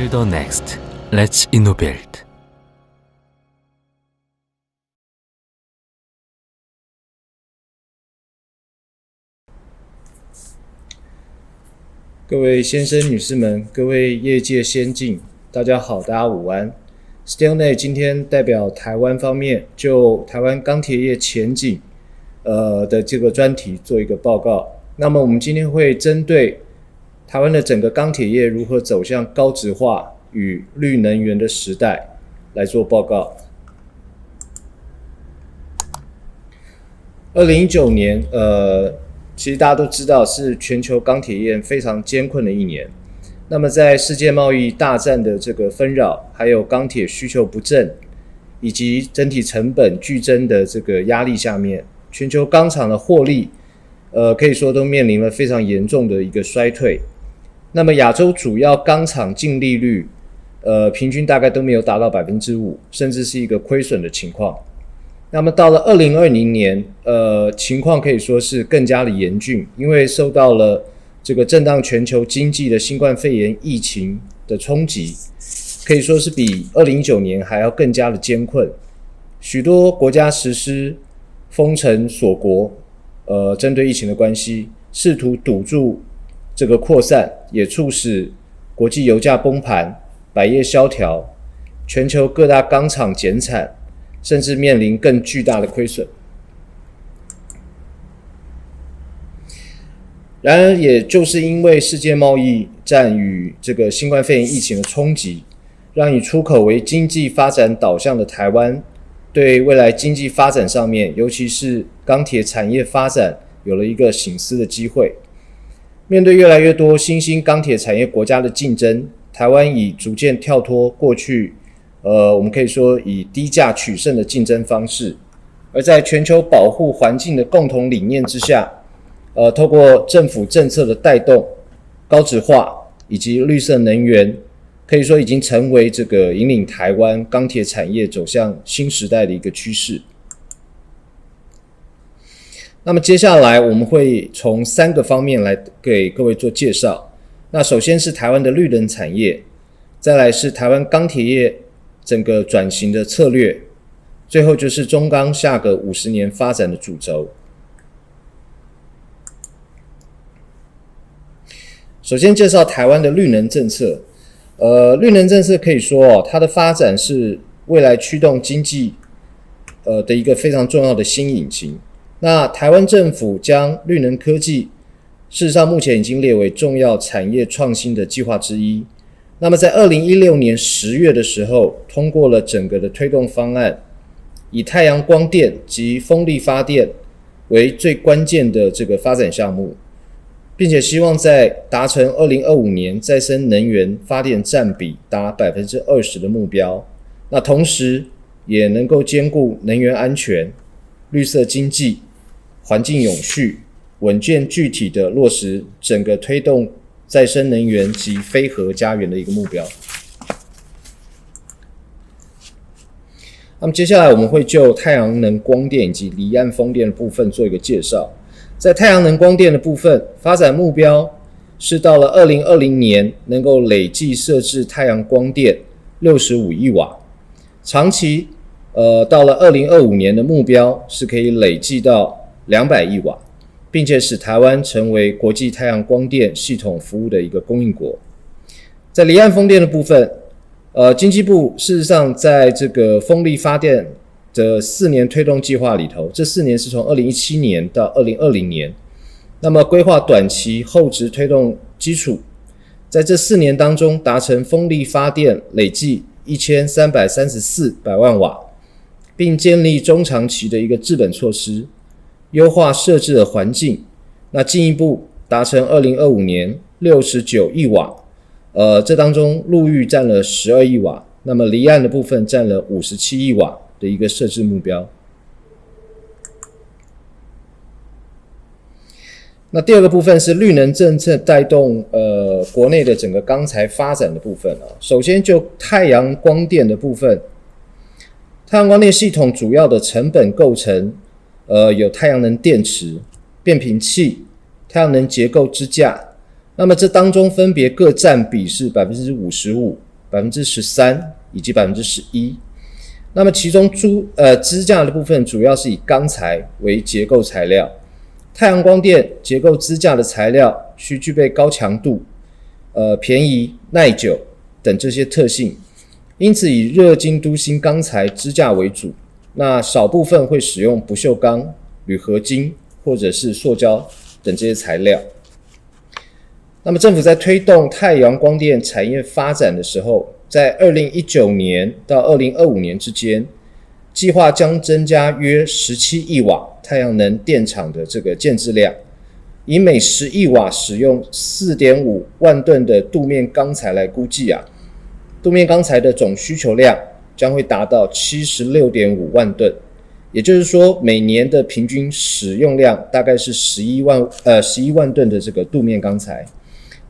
to the next. Let's innovate. 各位先生、女士们，各位业界先进，大家好，大家午安。Steelnet 今天代表台湾方面就台湾钢铁业前景的这个专题做一个报告。那么我们今天会针对台湾的整个钢铁业如何走向高质化与绿能源的时代来做报告。2019年其实大家都知道是全球钢铁业非常艰困的一年。那么在世界贸易大战的这个纷扰，还有钢铁需求不振，以及整体成本剧增的这个压力下面，全球钢厂的获利可以说都面临了非常严重的一个衰退。那么亚洲主要钢厂净利率平均大概都没有达到 5%， 甚至是一个亏损的情况。那么到了2020年情况可以说是更加的严峻，因为受到了这个震荡全球经济的新冠肺炎疫情的冲击，可以说是比2019年还要更加的艰困。许多国家实施封城锁国针对疫情的关系，试图堵住这个扩散，也促使国际油价崩盘，百业萧条，全球各大钢厂减产，甚至面临更巨大的亏损。然而也就是因为世界贸易战与这个新冠肺炎疫情的冲击，让以出口为经济发展导向的台湾对未来经济发展上面，尤其是钢铁产业发展有了一个省思的机会。面对越来越多新兴钢铁产业国家的竞争，台湾已逐渐跳脱过去我们可以说以低价取胜的竞争方式，而在全球保护环境的共同理念之下，透过政府政策的带动，高质化以及绿色能源，可以说已经成为这个引领台湾钢铁产业走向新时代的一个趋势。那么接下来我们会从3个方面来给各位做介绍。那首先是台湾的绿能产业，再来是台湾钢铁业整个转型的策略，最后就是中钢下个50年发展的主轴。首先介绍台湾的绿能政策。绿能政策可以说它的发展是未来驱动经济的一个非常重要的新引擎。那台湾政府将绿能科技事实上目前已经列为重要产业创新的计划之一。那么在2016年10月的时候，通过了整个的推动方案，以太阳光电及风力发电为最关键的这个发展项目，并且希望在达成2025年再生能源发电占比达 20% 的目标，那同时也能够兼顾能源安全、绿色经济、环境永续，稳健具体的落实整个推动再生能源及非核家园的一个目标。那么接下来我们会就太阳能光电以及离岸风电的部分做一个介绍。在太阳能光电的部分，发展目标是到了2020年能够累计设置太阳光电65亿瓦，长期到了2025年的目标是可以累计到200亿瓦，并且使台湾成为国际太阳光电系统服务的一个供应国。在离岸风电的部分，经济部事实上在这个风力发电的4年推动计划里头，这4年是从2017年到2020年，那么规划短期后值推动基础，在这4年当中达成风力发电累计1334百万瓦，并建立中长期的一个治本措施，优化设置的环境，那进一步达成2025年69亿瓦，这当中陆域占了12亿瓦，那么离岸的部分占了57亿瓦的一个设置目标。那第二个部分是绿能政策带动国内的整个钢材发展的部分首先就太阳光电的部分，太阳光电系统主要的成本构成有太阳能电池、变频器、太阳能结构支架，那么这当中分别各占比是 55%、13%以及11%。那么其中支架的部分主要是以钢材为结构材料，太阳光电结构支架的材料需具备高强度、便宜、耐久等这些特性，因此以热晶镀锌钢材支架为主，那少部分会使用不锈钢、铝合金或者是塑胶等这些材料。那么政府在推动太阳光电产业发展的时候，在2019年到2025年之间，计划将增加约17亿瓦太阳能电厂的这个建置量，以每10亿瓦使用 4.5 万吨的镀面钢材来估计镀面钢材的总需求量将会达到 76.5 万吨，也就是说每年的平均使用量大概是11万吨的这个镀面钢材。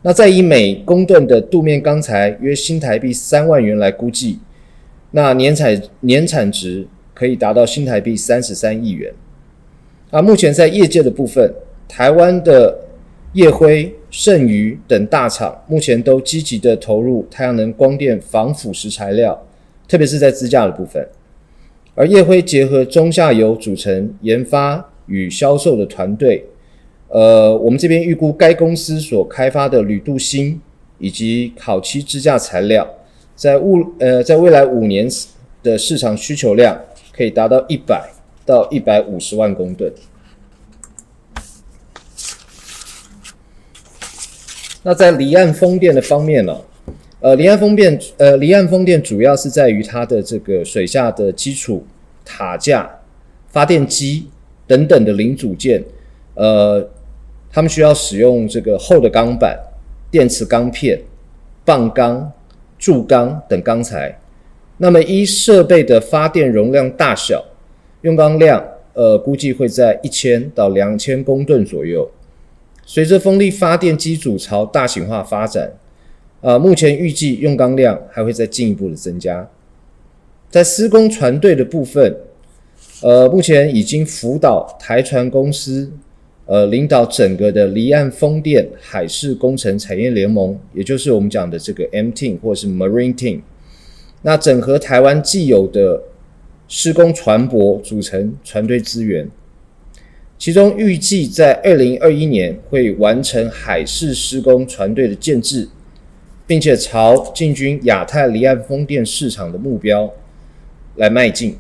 那再以每公吨的镀面钢材约新台币3万元来估计，那年产值可以达到新台币33亿元。目前在业界的部分，台湾的业辉、盛余等大厂目前都积极的投入太阳能光电防腐蚀材料，特别是在支架的部分。而业辉结合中下游组成研发与销售的团队，我们这边预估该公司所开发的铝镀锌以及烤漆支架材料，在未来5年的市场需求量可以达到100到150万公吨。那在离岸风电的方面呢，离岸风电主要是在于它的这个水下的基础塔架、发电机等等的零组件，他们需要使用这个厚的钢板、电磁钢片、棒钢、柱钢等钢材。那么依设备的发电容量大小，用钢量估计会在1000到2000公吨左右。随着风力发电机组朝大型化发展，目前预计用钢量还会再进一步的增加。在施工船队的部分，目前已经辅导台船公司领导整个的离岸风电海事工程产业联盟，也就是我们讲的这个 M-Team 或是 Marine Team， 那整合台湾既有的施工船舶组成船队资源，其中预计在2021年会完成海事施工船队的建制，并且朝进军亚太离岸风电市场的目标来迈进。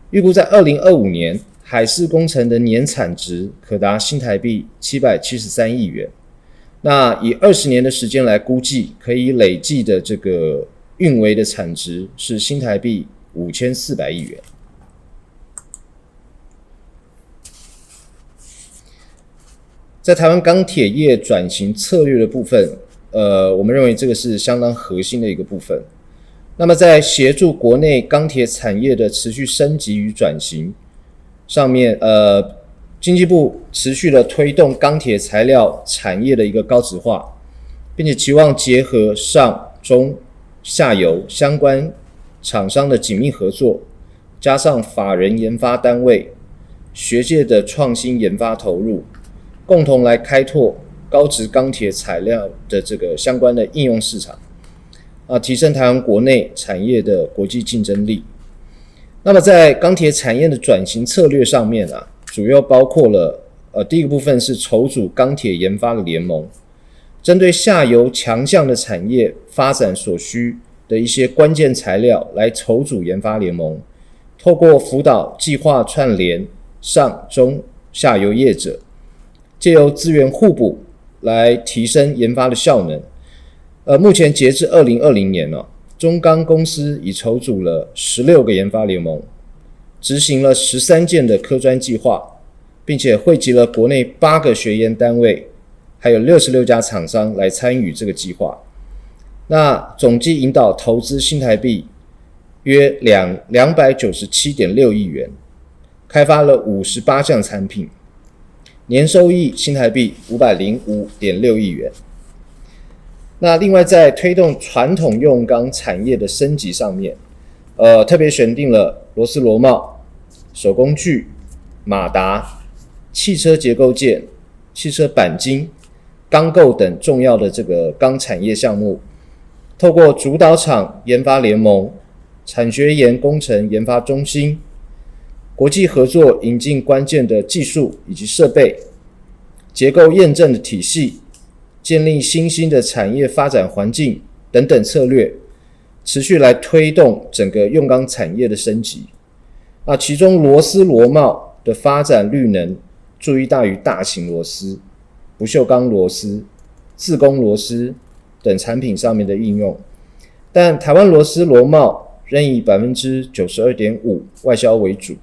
预估在2025年海事工程的年产值可达新台币773亿元，那以20年的时间来估计，可以累计的这个运维的产值是新台币5400亿元。在台湾钢铁业转型策略的部分，我们认为这个是相当核心的一个部分。那么在协助国内钢铁产业的持续升级与转型上面，经济部持续的推动钢铁材料产业的一个高质化，并且期望结合上中下游相关厂商的紧密合作，加上法人研发单位、学界的创新研发投入，共同来开拓高质钢铁材料的这个相关的应用市场，提升台湾国内产业的国际竞争力。那么在钢铁产业的转型策略上面主要包括了第一个部分是筹组钢铁研发的联盟，针对下游强项的产业发展所需的一些关键材料来筹组研发联盟，透过辅导计划串联上中下游业者，藉由资源互补来提升研发的效能。目前截至2020年中钢公司已筹组了16个研发联盟，执行了13件的科专计划，并且汇集了国内8个学研单位，还有66家厂商来参与这个计划。那总计引导投资新台币约297.6亿元，开发了58项产品，年收益新台币505.6亿元。那另外在推动传统用钢产业的升级上面，特别选定了螺丝螺帽、手工具、马达、汽车结构件、汽车钣金、钢构等重要的这个钢产业项目，透过主导厂研发联盟、产学研工程研发中心、国际合作引进关键的技术以及设备、结构验证的体系，建立新兴的产业发展环境等等策略，持续来推动整个用钢产业的升级。其中螺丝螺帽的发展率能注意大于大型螺丝、不锈钢螺丝、自攻螺丝等产品上面的应用，但台湾螺丝螺帽仍以 92.5% 外销为主。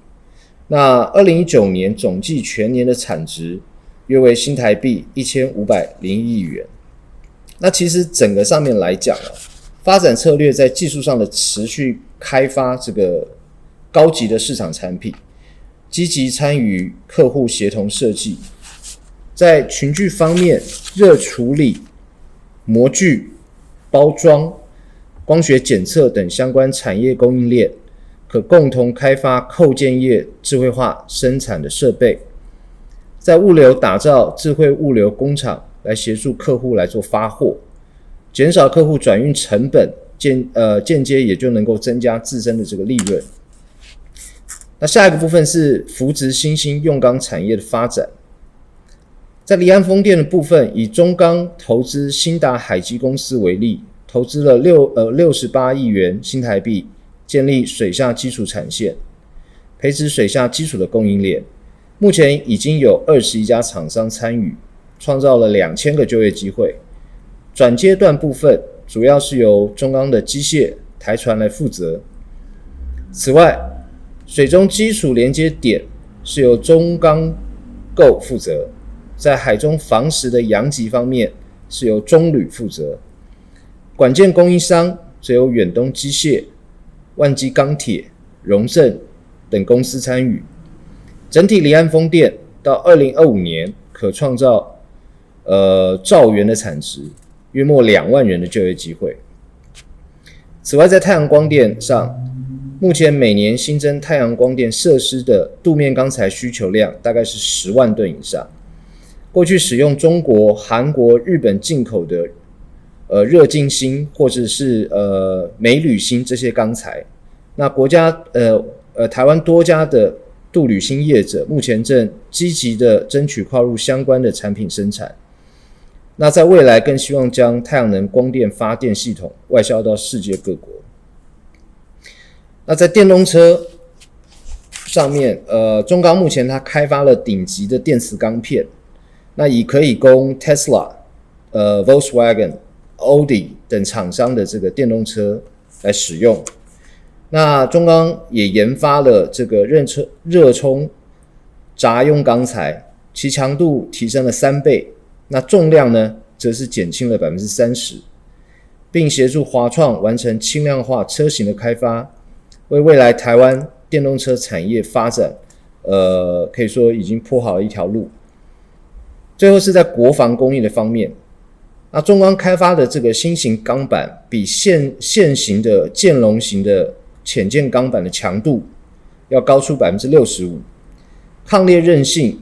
那2019年总计全年的产值约为新台币1500亿元。那其实整个上面来讲发展策略在技术上的持续开发这个高级的市场产品，积极参与客户协同设计，在群聚方面，热处理、模具、包装、光学检测等相关产业供应链，可共同开发扣件业智慧化生产的设备，在物流打造智慧物流工厂，来协助客户来做发货，减少客户转运成本，间接也就能够增加自身的这个利润。那下一个部分是扶植新兴用钢产业的发展。在离岸风电的部分，以中钢投资新达海基公司为例，投资了68亿元新台币，建立水下基础产线，培植水下基础的供应链。目前已经有21家厂商参与，创造了2000个就业机会。转阶段部分主要是由中钢的机械、台船来负责。此外，水中基础连接点是由中钢构负责，在海中防蚀的阳极方面是由中铝负责，管件供应商则由远东机械、万基钢铁、荣盛等公司参与。整体离岸风电到2025年可创造兆元的产值，约莫2万人的就业机会。此外，在太阳光电上，目前每年新增太阳光电设施的镀面钢材需求量大概是10万吨以上。过去使用中国、韩国、日本进口的热晶芯或者是镁铝芯这些钢材，那国家台湾多家的镀铝芯业者目前正积极的争取跨入相关的产品生产。那在未来更希望将太阳能光电发电系统外销到世界各国。那在电动车上面，中钢目前它开发了顶级的电磁钢片，那也可以供 Tesla、Volkswagen、Audi 等厂商的这个电动车来使用。那中钢也研发了这个热冲杂用钢材，其强度提升了3倍，那重量呢则是减轻了 30%， 并协助华创完成轻量化车型的开发，为未来台湾电动车产业发展可以说已经铺好了一条路。最后是在国防工艺的方面，那中钢开发的这个新型钢板比现行的剑龙型的浅见钢板的强度要高出 65%， 抗裂韧性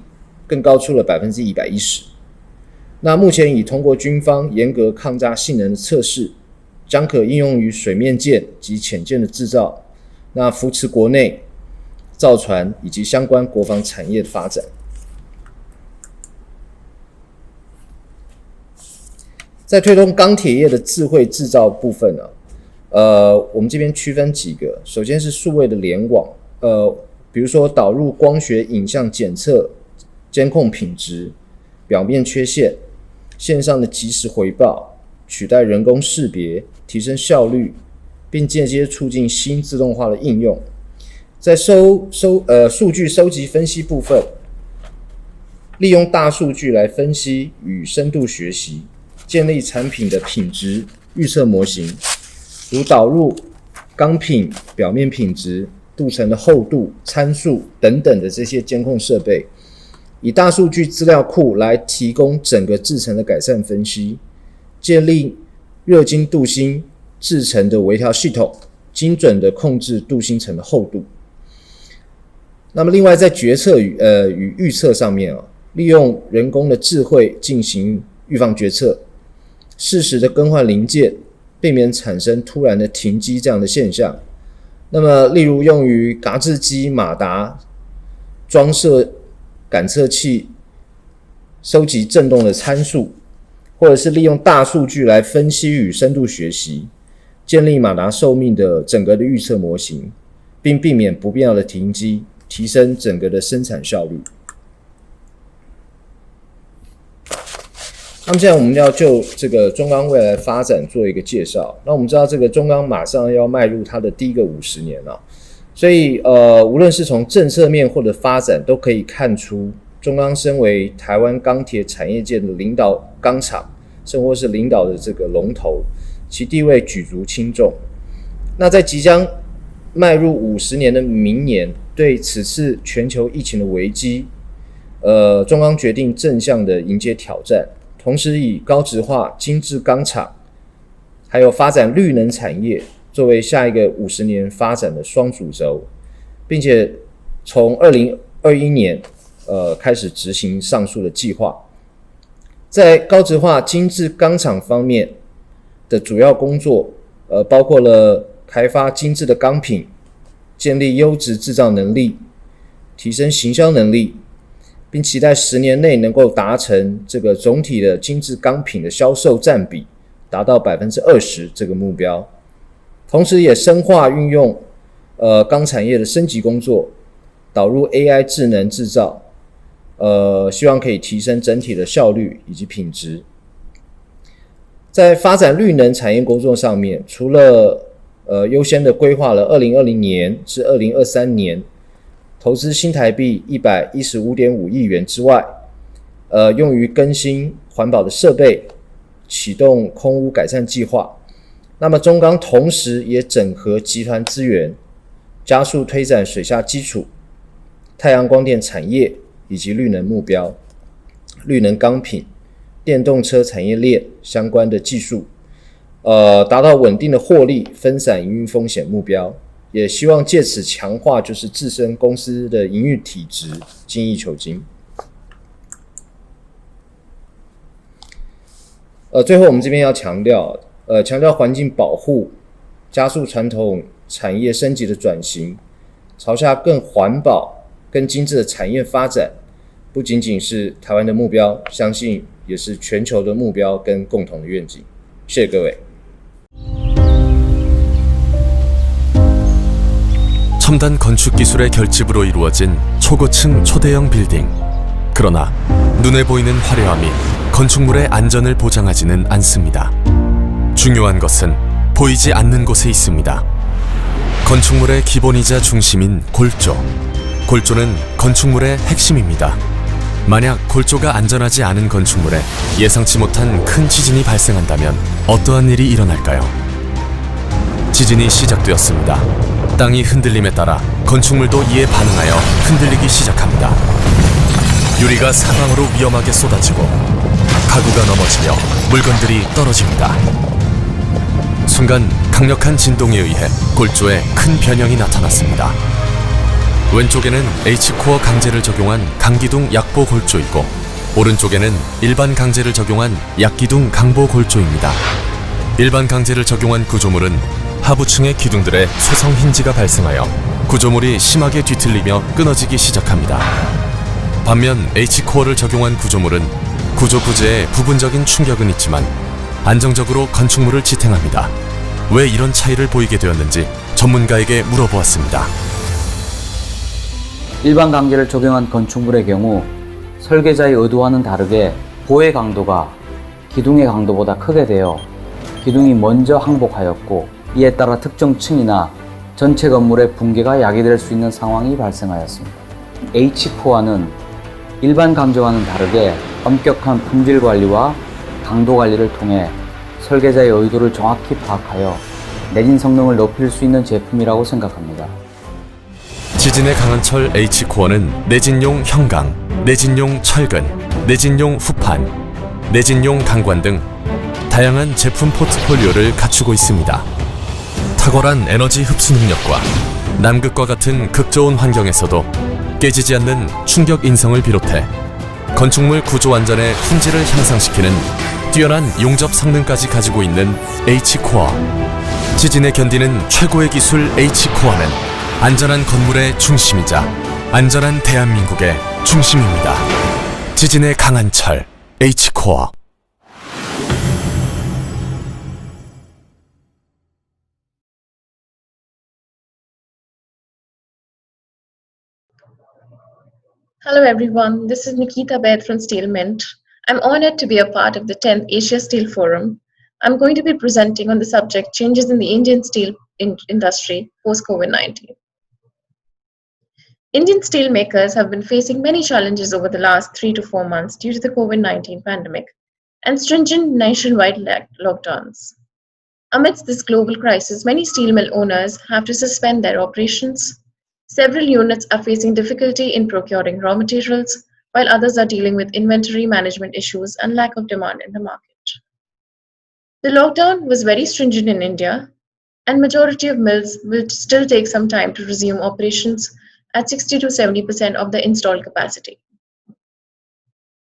更高出了 110%。 那目前已通过军方严格抗炸性能的测试，将可应用于水面舰及潜舰的制造，那扶持国内造船以及相关国防产业的发展。在推动钢铁业的智慧制造部分我们这边区分几个，首先是数位的联网，比如说导入光学影像检测，监控品质、表面缺陷、线上的即时回报，取代人工识别，提升效率，并间接促进新自动化的应用。在数据收集分析部分，利用大数据来分析与深度学习，建立产品的品质预测模型，如导入钢品表面品质、镀层的厚度、参数等等的这些监控设备，以大数据资料库来提供整个制程的改善分析，建立热晶镀锌制程的微调系统，精准的控制镀锌层的厚度。那么另外在决策与预测上面利用人工的智慧进行预防决策，适时的更换零件，避免产生突然的停机这样的现象。那么例如用于嘎制机、马达装设感测器收集振动的参数，或者是利用大数据来分析与深度学习，建立马达寿命的整个的预测模型，并避免不必要的停机，提升整个的生产效率。那么现在我们要就这个中钢未来发展做一个介绍。那我们知道这个中钢马上要迈入它的第一个50年了，所以无论是从政策面或者发展，都可以看出中钢身为台湾钢铁产业界的领导钢厂，甚或是领导的这个龙头，其地位举足轻重。那在即将迈入50年的明年，对此次全球疫情的危机，中钢决定正向的迎接挑战，同时以高质化、精致钢厂，还有发展绿能产业作为下一个50年发展的双主轴，并且从2021年开始执行上述的计划。在高质化、精致钢厂方面的主要工作，包括了开发精致的钢品，建立优质制造能力，提升行销能力，并期待10年内能够达成这个总体的精致钢品的销售占比达到 20% 这个目标。同时也深化运用钢产业的升级工作，导入 AI 智能制造，希望可以提升整体的效率以及品质。在发展绿能产业工作上面，除了优先的规划了2020年至2023年投资新台币 115.5 亿元之外，用于更新环保的设备，启动空污改善计划。那么中钢同时也整合集团资源，加速推展水下基础、太阳光电产业以及绿能目标、绿能钢品、电动车产业链相关的技术，达到稳定的获利、分散营运风险目标，也希望借此强化就是自身公司的营运体质，精益求精。最后我们这边要强调环境保护，加速传统产业升级的转型，朝向更环保、更精致的产业发展，不仅仅是台湾的目标，相信也是全球的目标跟共同的愿景。谢谢各位。 첨단 건축 기술의 결집으로 이루어진 초고층 초대형 빌딩. 그러나 눈에 보이는 화려함이 건축물의 안전을 보장하지는 않습니다. 중요한 것은 보이지 않는 곳에 있습니다. 건축물의 기본이자 중심인 골조. 골조는 건축물의 핵심입니다. 만약 골조가 안전하지 않은 건축물에 예상치 못한 큰 지진이 발생한다면 어떠한 일이 일어날까요? 지진이 시작되었습니다. 땅이 흔들림에 따라 건축물도 이에 반응하여 흔들리기 시작합니다. 유리가 사방으로 위험하게 쏟아지고 가구가 넘어지며 물건들이 떨어집니다. 순간 강력한 진동에 의해 골조에 큰 변형이 나타났습니다. 왼쪽에는 H코어 강제를 적용한 강기둥 약보 골조이고 오른쪽에는 일반 강제를 적용한 약기둥 강보 골조입니다. 일반 강제를 적용한 구조물은 하부층의 기둥들에 쇠성 힌지가 발생하여 구조물이 심하게 뒤틀리며 끊어지기 시작합니다. 반면 H코어를 적용한 구조물은 구조 부재에 부분적인 충격은 있지만 안정적으로 건축물을 지탱합니다. 왜 이런 차이를 보이게 되었는지 전문가에게 물어보았습니다. 일반 강제를 적용한 건축물의 경우 설계자의 의도와는 다르게 보의 강도가 기둥의 강도보다 크게 되어 기둥이 먼저 항복하였고, 이에 따라 특정 층이나 전체 건물의 붕괴가 야기될 수 있는 상황이 발생하였습니다. H코어는 일반 강제와는 다르게 엄격한 품질 관리와 강도 관리를 통해 설계자의 의도를 정확히 파악하여 내진 성능을 높일 수 있는 제품이라고 생각합니다. 지진에 강한 철 H코어는 내진용 형강, 내진용 철근, 내진용 후판, 내진용 강관 등 다양한 제품 포트폴리오를 갖추고 있습니다. 탁월한 에너지 흡수 능력과 남극과 같은 극저온 환경에서도 깨지지 않는 충격 인성을 비롯해 건축물 구조 안전의 품질을 향상시키는 뛰어난 용접 성능까지 가지고 있는 H코어. 지진에 견디는 최고의 기술 H코어는 안전한 건물의 중심이자 안전한 대한민국의 중심입니다. 지진의 강한 철 H코어. Hello everyone, this is Nikita Baid from Steel Mint. I'm honored to be a part of the 10th Asia Steel Forum. I'm going to be presenting on the subject changes in the Indian steel industry post-COVID-19. Indian steel makers have been facing many challenges over the last 3 to 4 months due to the COVID-19 pandemic and stringent nationwide lockdowns. Amidst this global crisis, many steel mill owners have to suspend their operations. Several units are facing difficulty in procuring raw materials, while others are dealing with inventory management issues and lack of demand in the market. The lockdown was very stringent in India, and majority of mills will still take some time to resume operations at 60 to 70% of the installed capacity.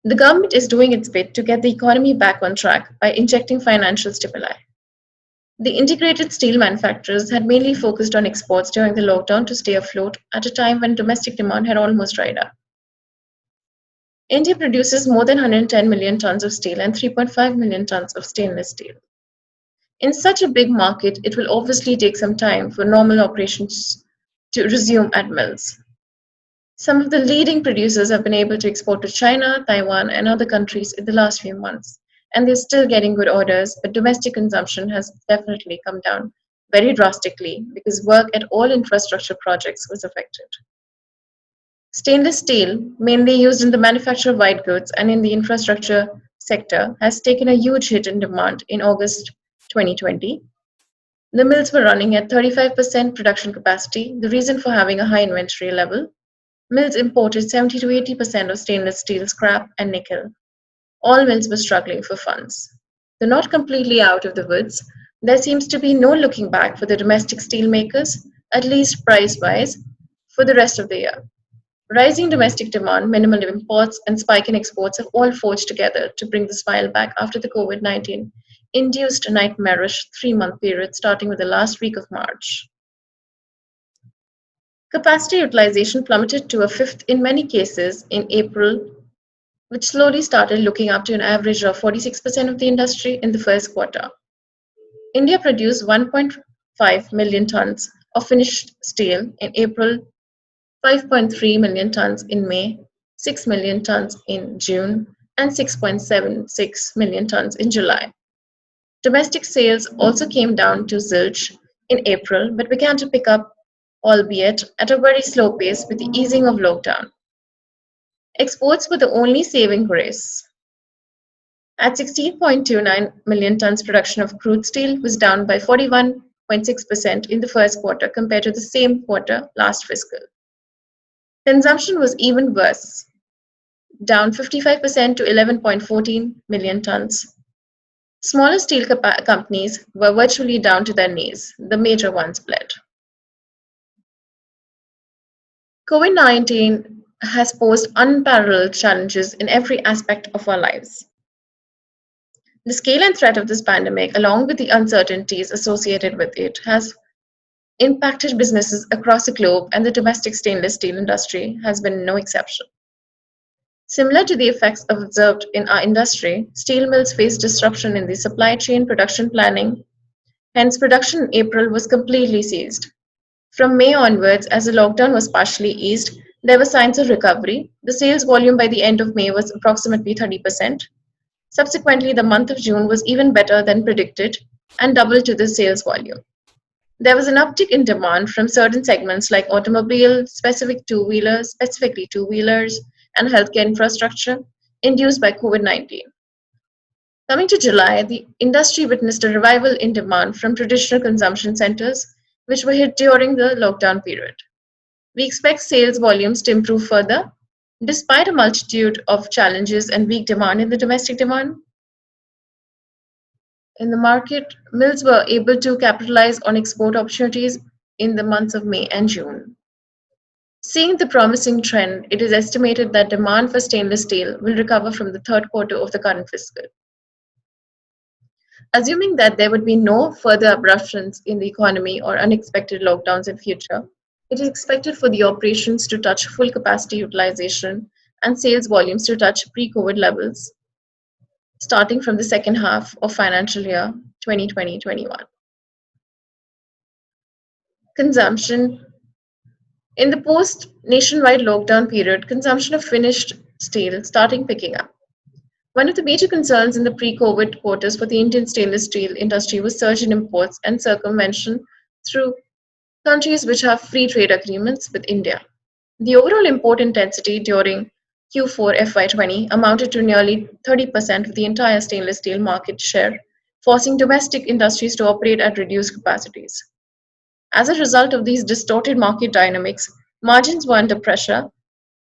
The government is doing its bit to get the economy back on track by injecting financial stimuli. The integrated steel manufacturers had mainly focused on exports during the lockdown to stay afloat at a time when domestic demand had almost dried up. India produces more than 110 million tons of steel and 3.5 million tons of stainless steel. In such a big market, it will obviously take some time for normal operations to resume at mills. Some of the leading producers have been able to export to China, Taiwan, and other countries in the last few months, and they're still getting good orders, but domestic consumption has definitely come down very drastically because work at all infrastructure projects was affected. Stainless steel, mainly used in the manufacture of white goods and in the infrastructure sector, has taken a huge hit in demand in August 2020. The mills were running at 35% production capacity, the reason for having a high inventory level. Mills imported 70 to 80% of stainless steel scrap and nickel. All mills were struggling for funds. Though not completely out of the woods, there seems to be no looking back for the domestic steel makers, at least price-wise, for the rest of the year. Rising domestic demand, minimal imports, and spike in exports have all forged together to bring the smile back after the COVID-19 induced nightmarish 3-month period starting with the last week of March. Capacity utilization plummeted to a fifth in many cases in April, which slowly started looking up to an average of 46% of the industry in the first quarter. India produced 1.5 million tons of finished steel in April, 5.3 million tons in May, 6 million tons in June, and 6.76 million tons in July. Domestic sales also came down to zilch in April, but began to pick up, albeit at a very slow pace with the easing of lockdown. Exports were the only saving grace. At 16.29 million tons, production of crude steel was down by 41.6% in the first quarter compared to the same quarter last fiscal. Consumption was even worse, down 55% to 11.14 million tons. Smaller steel companies were virtually down to their knees. The major ones bled. COVID-19 has posed unparalleled challenges in every aspect of our lives. The scale and threat of this pandemic, along with the uncertainties associated with it, has impacted businesses across the globe, and the domestic stainless steel industry has been no exception. Similar to the effects observed in our industry, steel mills faced disruption in the supply chain production planning. Hence, production in April was completely seized. From May onwards, as the lockdown was partially eased, there were signs of recovery. The sales volume by the end of May was approximately 30%. Subsequently, the month of June was even better than predicted and doubled to the sales volume. There was an uptick in demand from certain segments like automobile, specifically two-wheelers, and healthcare infrastructure induced by COVID-19. Coming to July, the industry witnessed a revival in demand from traditional consumption centers, which were hit during the lockdown period. We expect sales volumes to improve further, despite a multitude of challenges and weak demand in the domestic demand. In the market, mills were able to capitalize on export opportunities in the months of May and June. Seeing the promising trend, it is estimated that demand for stainless steel will recover from the third quarter of the current fiscal. Assuming that there would be no further abruptions in the economy or unexpected lockdowns in future, it is expected for the operations to touch full capacity utilization and sales volumes to touch pre-COVID levels starting from the second half of financial year 2020-21. Consumption. In the post-nationwide lockdown period, consumption of finished steel starting picking up. One of the major concerns in the pre-COVID quarters for the Indian stainless steel industry was surge in imports and circumvention through countries which have free trade agreements with India. The overall import intensity during Q4 FY20 amounted to nearly 30% of the entire stainless steel market share, forcing domestic industries to operate at reduced capacities. As a result of these distorted market dynamics, margins were under pressure.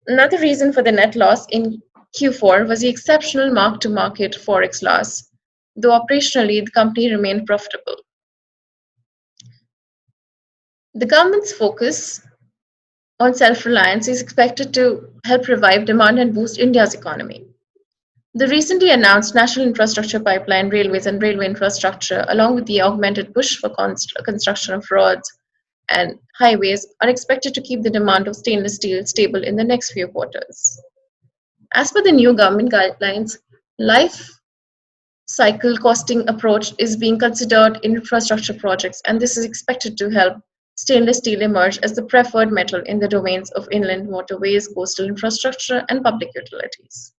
Another reason for the net loss in Q4 was the exceptional mark-to-market forex loss, though operationally the company remained profitable. The government's focus on self-reliance is expected to help revive demand and boost India's economy. The recently announced National Infrastructure Pipeline, railways and railway infrastructure, along with the augmented push for construction of roads and highways, are expected to keep the demand of stainless steel stable in the next few quarters. As per the new government guidelines, life cycle costing approach is being considered in infrastructure projects, and this is expected to help stainless steel emerge as the preferred metal in the domains of inland waterways, coastal infrastructure, and public utilities.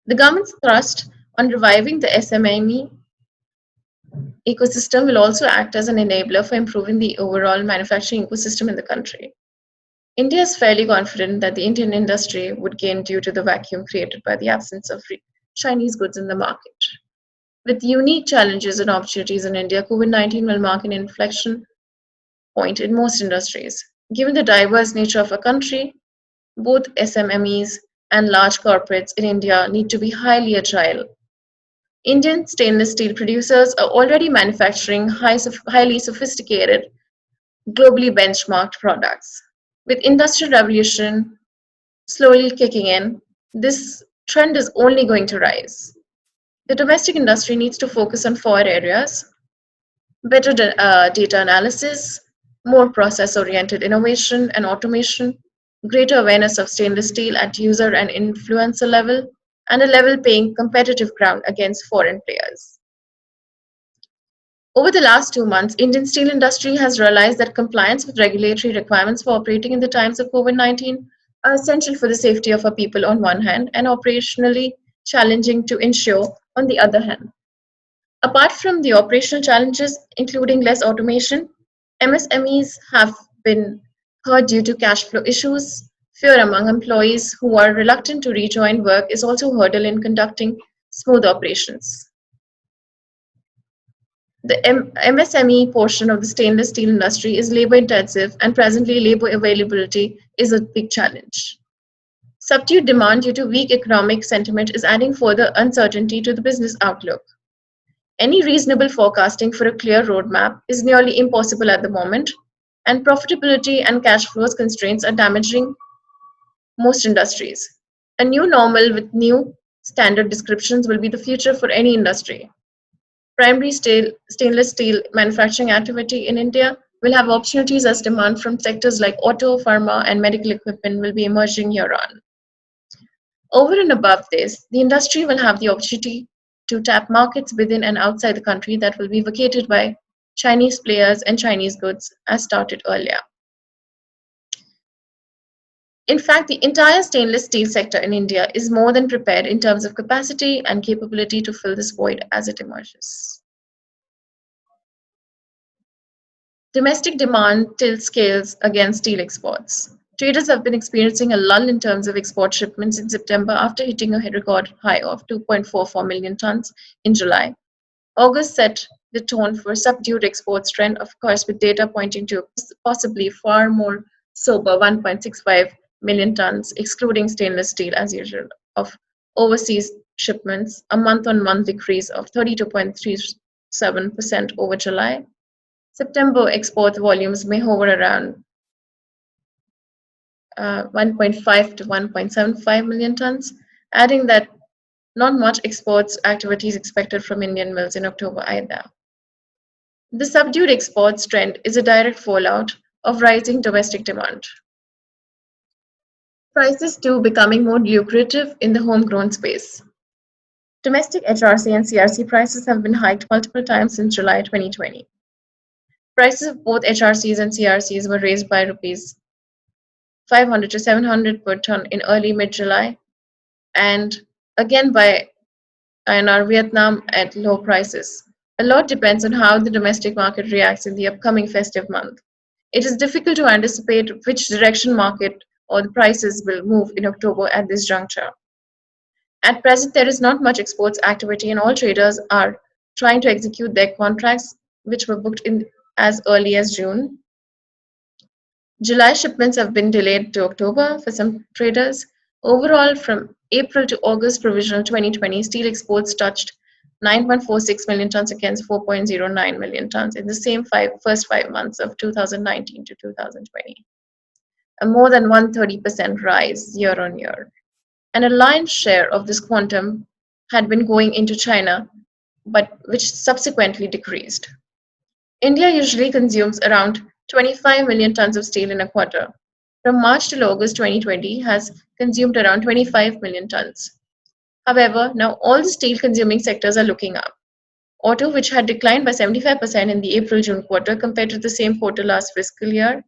The government's thrust on reviving the SME ecosystem will also act as an enabler for improving the overall manufacturing ecosystem in the country. India is fairly confident that the Indian industry would gain due to the vacuum created by the absence of Chinese goods in the market. With unique challenges and opportunities in India, COVID-19 will mark an inflection point in most industries. Given the diverse nature of a country, both SMEs and large corporates in India need to be highly agile. Indian stainless steel producers are already manufacturing highly sophisticated, globally benchmarked products. With Industrial Revolution slowly kicking in, this trend is only going to rise. The domestic industry needs to focus on 4 areas: better data analysis, more process-oriented innovation and automation, greater awareness of stainless steel at user and influencer level, and a level playing competitive ground against foreign players. Over the last 2 months, Indian steel industry has realized that compliance with regulatory requirements for operating in the times of COVID-19 are essential for the safety of our people on one hand and operationally challenging to ensure on the other hand. Apart from the operational challenges, including less automation, MSMEs have been hurt due to cash flow issues. Fear among employees who are reluctant to rejoin work is also a hurdle in conducting smooth operations. The MSME portion of the stainless steel industry is labor intensive, and presently labor availability is a big challenge. Subdued demand due to weak economic sentiment is adding further uncertainty to the business outlook. Any reasonable forecasting for a clear roadmap is nearly impossible at the moment, and profitability and cash flows constraints are damaging most industries. A new normal with new standard descriptions will be the future for any industry. Primary stainless steel manufacturing activity in India will have opportunities as demand from sectors like auto, pharma, and medical equipment will be emerging year on. Over and above this, the industry will have the opportunity to tap markets within and outside the country that will be vacated by Chinese players and Chinese goods, as started earlier. In fact, the entire stainless steel sector in India is more than prepared in terms of capacity and capability to fill this void as it emerges. Domestic demand tilts scales against steel exports. Traders have been experiencing a lull in terms of export shipments in September after hitting a record high of 2.44 million tons in July. August set the tone for subdued exports trend, of course, with data pointing to possibly far more sober 1.65 million tons, excluding stainless steel as usual, of overseas shipments, a month-on-month decrease of 32.37% over July. September export volumes may hover around 1.5 to 1.75 million tons, adding that not much exports activity is expected from Indian mills in October either. The subdued exports trend is a direct fallout of rising domestic demand. Prices too becoming more lucrative in the homegrown space. Domestic HRC and CRC prices have been hiked multiple times since July 2020. Prices of both HRCs and CRCs were raised by rupees 500 to 700 per ton in early mid-July, and again by INR Vietnam at low prices. A lot depends on how the domestic market reacts in the upcoming festive month. It is difficult to anticipate which direction market or the prices will move in October at this juncture. At present, there is not much exports activity, and all traders are trying to execute their contracts, which were booked in as early as June. July shipments have been delayed to October for some traders. Overall, from April to August provisional 2020, steel exports touched 9.46 million tons against 4.09 million tons in the same first 5 months of 2019 to 2020. A more than 130% rise year on year. And a lion's share of this quantum had been going into China, but which subsequently decreased. India usually consumes around 25 million tons of steel in a quarter. From March till August 2020 has consumed around 25 million tons. However, now all the steel consuming sectors are looking up. Auto, which had declined by 75% in the April-June quarter compared to the same quarter last fiscal year,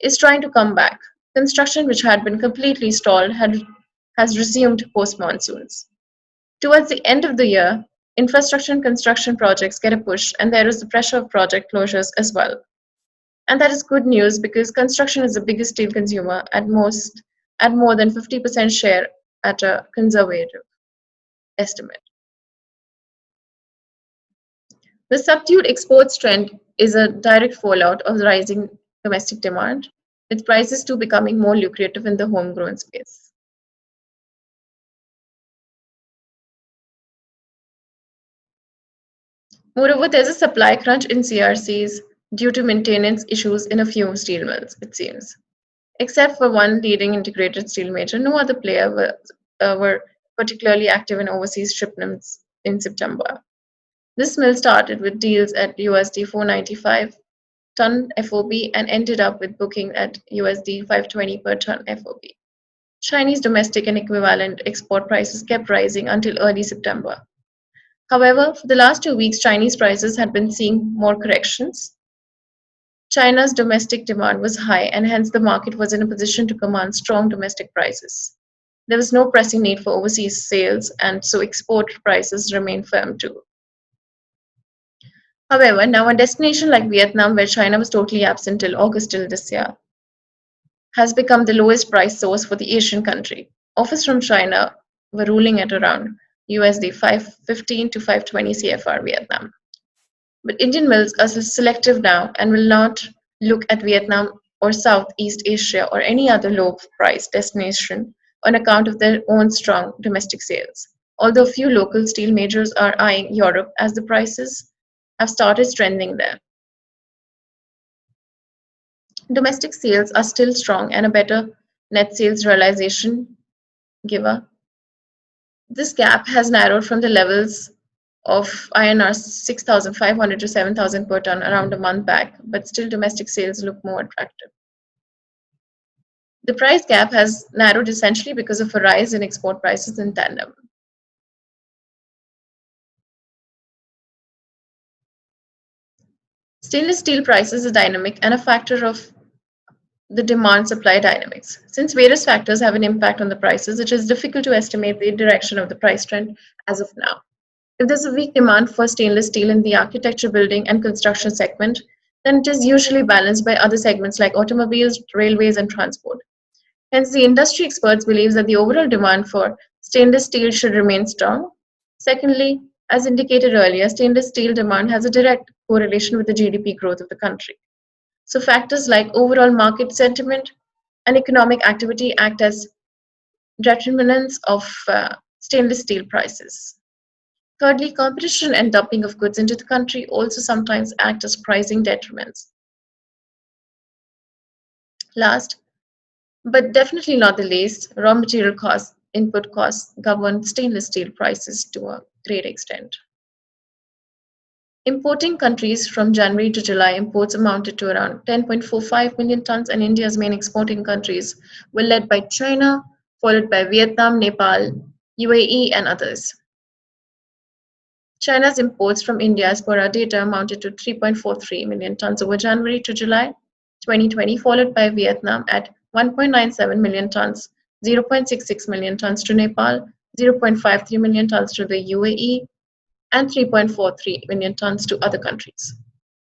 is trying to come back. Construction, which had been completely stalled, has resumed post-monsoons. Towards the end of the year, infrastructure and construction projects get a push, and there is the pressure of project closures as well. And that is good news because construction is the biggest steel consumer at more than 50% share at a conservative estimate. The subdued exports trend is a direct fallout of the rising domestic demand, with prices too becoming more lucrative in the homegrown space. Moreover, there's a supply crunch in CRCs due to maintenance issues in a few steel mills, it seems. Except for one leading integrated steel major, no other player were particularly active in overseas shipments in September. This mill started with deals at USD 495 ton FOB and ended up with booking at USD 520 per ton FOB. Chinese domestic and equivalent export prices kept rising until early September. However, for the last 2 weeks, Chinese prices had been seeing more corrections. China's domestic demand was high, and hence the market was in a position to command strong domestic prices. There was no pressing need for overseas sales, and so export prices remained firm too. However, now a destination like Vietnam, where China was totally absent till August till this year, has become the lowest price source for the Asian country. Offers from China were ruling at around USD 515 to 520 CFR Vietnam. But Indian mills are selective now and will not look at Vietnam or Southeast Asia or any other low-price destination on account of their own strong domestic sales. Although few local steel majors are eyeing Europe as the prices have started strengthening there. Domestic sales are still strong and a better net sales realization giver. This gap has narrowed from the levels of INR 6,500 to 7,000 per ton around a month back, but still domestic sales look more attractive. The price gap has narrowed essentially because of a rise in export prices in tandem. Stainless steel prices are dynamic and a factor of the demand-supply dynamics. Since various factors have an impact on the prices, it is difficult to estimate the direction of the price trend as of now. If there's a weak demand for stainless steel in the architecture, building, and construction segment, then it is usually balanced by other segments like automobiles, railways, and transport. Hence, the industry experts believe that the overall demand for stainless steel should remain strong. Secondly, as indicated earlier, stainless steel demand has a direct correlation with the GDP growth of the country. So factors like overall market sentiment and economic activity act as determinants of stainless steel prices. Thirdly, competition and dumping of goods into the country also sometimes act as pricing detriments. Last, but definitely not the least, raw material costs input costs govern stainless steel prices to a great extent. Importing countries from January to July, imports amounted to around 10.45 million tons, and India's main exporting countries were led by China, followed by Vietnam, Nepal, UAE, and others. China's imports from India, as per our data, amounted to 3.43 million tons over January to July 2020, followed by Vietnam at 1.97 million tons, 0.66 million tons to Nepal, 0.53 million tons to the UAE, and 3.43 million tons to other countries.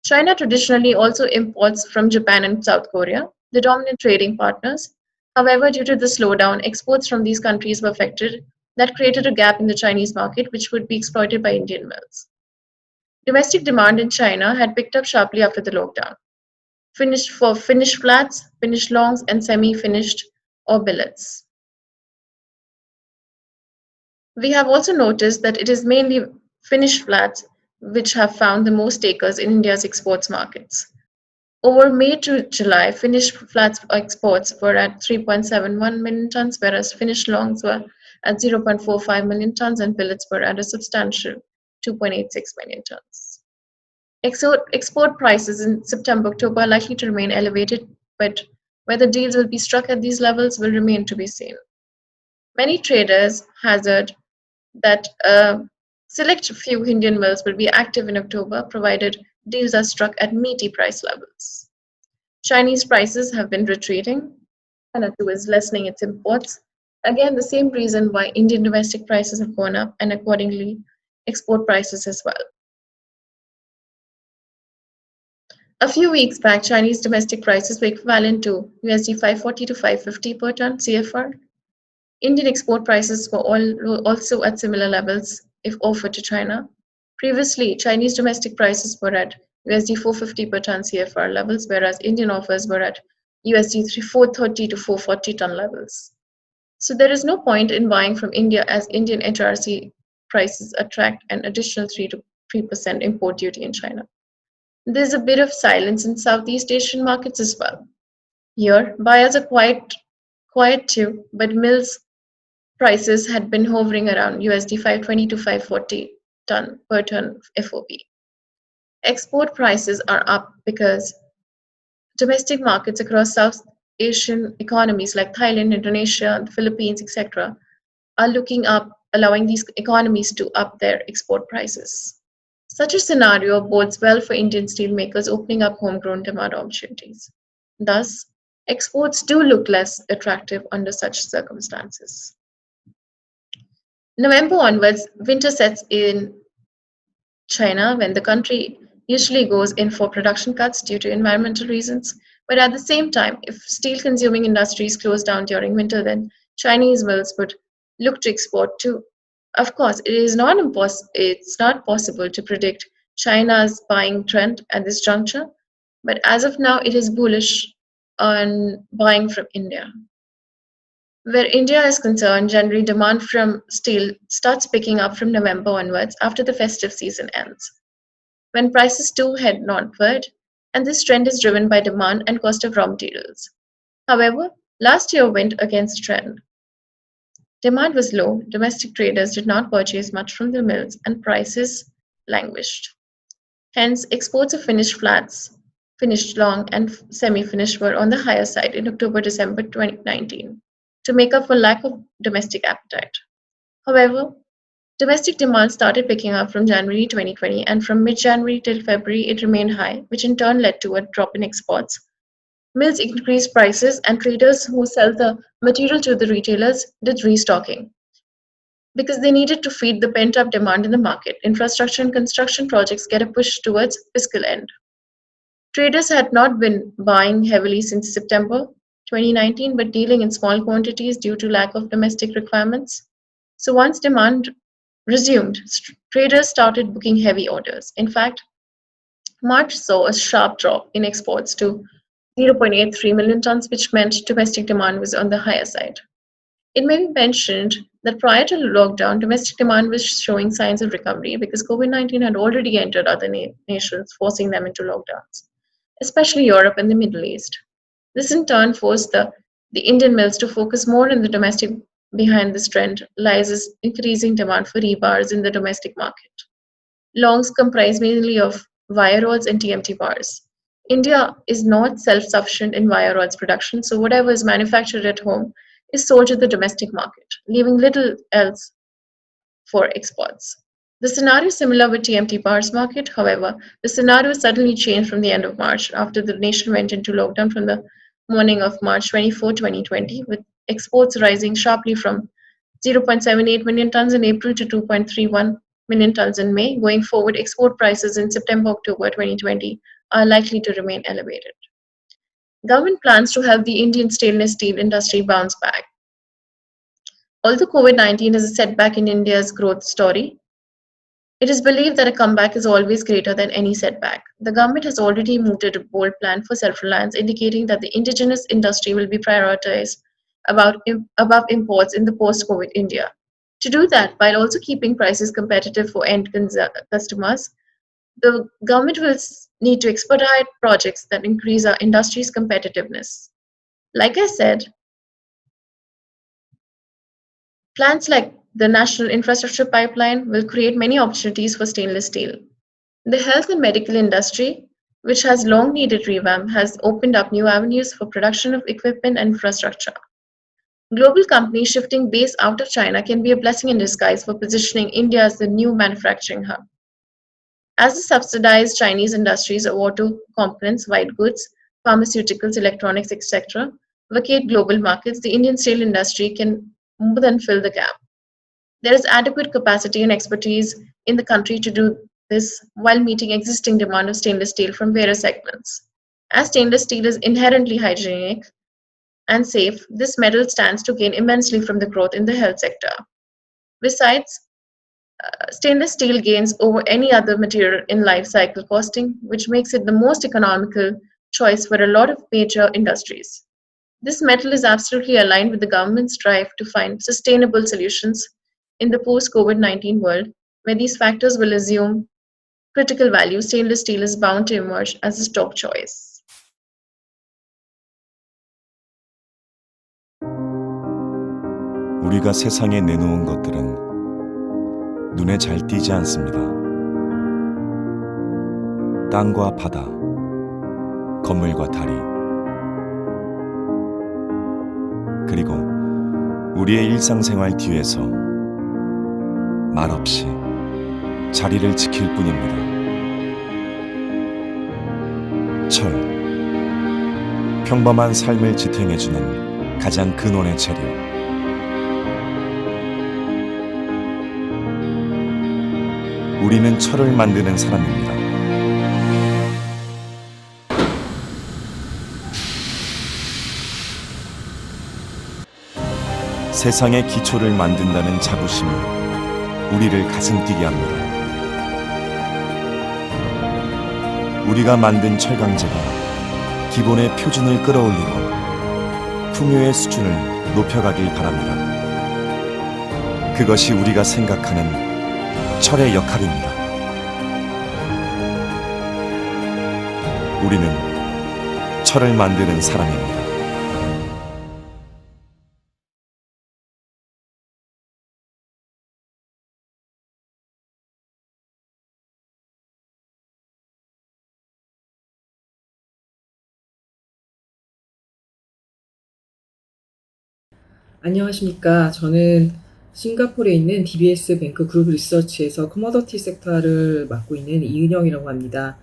China traditionally also imports from Japan and South Korea, the dominant trading partners. However, due to the slowdown, exports from these countries were affected. That created a gap in the Chinese market, which would be exploited by Indian mills. Domestic demand in China had picked up sharply after the lockdown. Finished flats, finished longs, and semi-finished or billets. We have also noticed that it is mainly finished flats which have found the most takers in India's exports markets. Over May to July, finished flats exports were at 3.71 million tons, whereas finished longs were at 0.45 million tons and billets were at a substantial 2.86 million tons. Export prices in September-October are likely to remain elevated, but whether deals will be struck at these levels will remain to be seen. Many traders hazard that a select few Indian mills will be active in October, provided deals are struck at meaty price levels. Chinese prices have been retreating. China too is lessening its imports. Again, the same reason why Indian domestic prices have gone up, and accordingly, export prices as well. A few weeks back, Chinese domestic prices were equivalent to USD 540 to 550 per ton CFR. Indian export prices were also at similar levels if offered to China. Previously, Chinese domestic prices were at USD 450 per ton CFR levels, whereas Indian offers were at USD 430 to 440 ton levels. So there is no point in buying from India, as Indian HRC prices attract an additional 3% import duty in China. There's a bit of silence in Southeast Asian markets as well. Here, buyers are quiet too, but mills prices had been hovering around USD 520 to 540 per ton FOB. Export prices are up because domestic markets across South Asian economies like Thailand, Indonesia, the Philippines, etc., are looking up, allowing these economies to up their export prices. Such a scenario bodes well for Indian steelmakers opening up homegrown demand opportunities. Thus, exports do look less attractive under such circumstances. November onwards, winter sets in China when the country usually goes in for production cuts due to environmental reasons. But at the same time, if steel-consuming industries close down during winter, then Chinese mills would look to export too. Of course, it's not possible to predict China's buying trend at this juncture, but as of now, it is bullish on buying from India. Where India is concerned, generally demand from steel starts picking up from November onwards after the festive season ends, when prices too head northward, and this trend is driven by demand and cost of raw materials. However, last year went against the trend. Demand was low, domestic traders did not purchase much from the mills, and prices languished. Hence, exports of finished flats, finished long, and semi-finished were on the higher side in October-December 2019 to make up for lack of domestic appetite. However, domestic demand started picking up from January 2020, and from mid-January till February it remained high, which in turn led to a drop in exports. Mills increased prices, and traders who sell the material to the retailers did restocking because they needed to feed the pent-up demand in the market. Infrastructure and construction projects get a push towards fiscal end. Traders had not been buying heavily since September 2019, but dealing in small quantities due to lack of domestic requirements. So once demand resumed, traders started booking heavy orders. In fact, March saw a sharp drop in exports to 0.83 million tons, which meant domestic demand was on the higher side. It may be mentioned that prior to the lockdown, domestic demand was showing signs of recovery because COVID-19 had already entered other nations, forcing them into lockdowns, especially Europe and the Middle East. This in turn forced the Indian mills to focus more on the domestic behind this trend lies is increasing demand for rebars in the domestic market. Longs comprise mainly of wire rods and TMT bars. India is not self-sufficient in wire rods production, so whatever is manufactured at home is sold to the domestic market, leaving little else for exports. The scenario is similar with TMT bars market. However, the scenario suddenly changed from the end of March after the nation went into lockdown from the morning of March 24, 2020, with exports rising sharply from 0.78 million tons in April to 2.31 million tons in May. Going forward, export prices in September-October 2020 are likely to remain elevated. Government plans to help the Indian stainless steel industry bounce back. Although COVID-19 is a setback in India's growth story, it is believed that a comeback is always greater than any setback. The government has already mooted a bold plan for self-reliance, indicating that the indigenous industry will be prioritized above imports in the post-COVID India. To do that, while also keeping prices competitive for end customers, the government will need to expedite projects that increase our industry's competitiveness. Like I said, plans like the National Infrastructure Pipeline will create many opportunities for stainless steel. The health and medical industry, which has long needed revamp, has opened up new avenues for production of equipment and infrastructure. Global companies shifting base out of China can be a blessing in disguise for positioning India as the new manufacturing hub. As the subsidized Chinese industries of auto components, white goods, pharmaceuticals, electronics, etc., vacate global markets, the Indian steel industry can more than fill the gap. There is adequate capacity and expertise in the country to do this while meeting existing demand of stainless steel from various segments. As stainless steel is inherently hygienic and safe, this metal stands to gain immensely from the growth in the health sector. Besides, stainless steel gains over any other material in life cycle costing, which makes it the most economical choice for a lot of major industries. This metal is absolutely aligned with the government's drive to find sustainable solutions in the post-COVID-19 world, where these factors will assume critical value. Stainless steel is bound to emerge as a top choice. 우리가 세상에 내놓은 것들은 눈에 잘 띄지 않습니다. 땅과 바다, 건물과 다리, 그리고 우리의 일상생활 뒤에서 말없이 자리를 지킬 뿐입니다. 철, 평범한 삶을 지탱해주는 가장 근원의 재료. 우리는 철을 만드는 사람입니다. 세상의 기초를 만든다는 자부심이 우리를 가슴 뛰게 합니다. 우리가 만든 철강제가 기본의 표준을 끌어올리고 풍요의 수준을 높여가길 바랍니다. 그것이 우리가 생각하는 철의 역할입니다. 우리는 철을 만드는 사람입니다. 안녕하십니까. 저는 싱가포르에 있는 DBS 뱅크 그룹 리서치에서 커머더티 섹터를 맡고 있는 이은영이라고 합니다.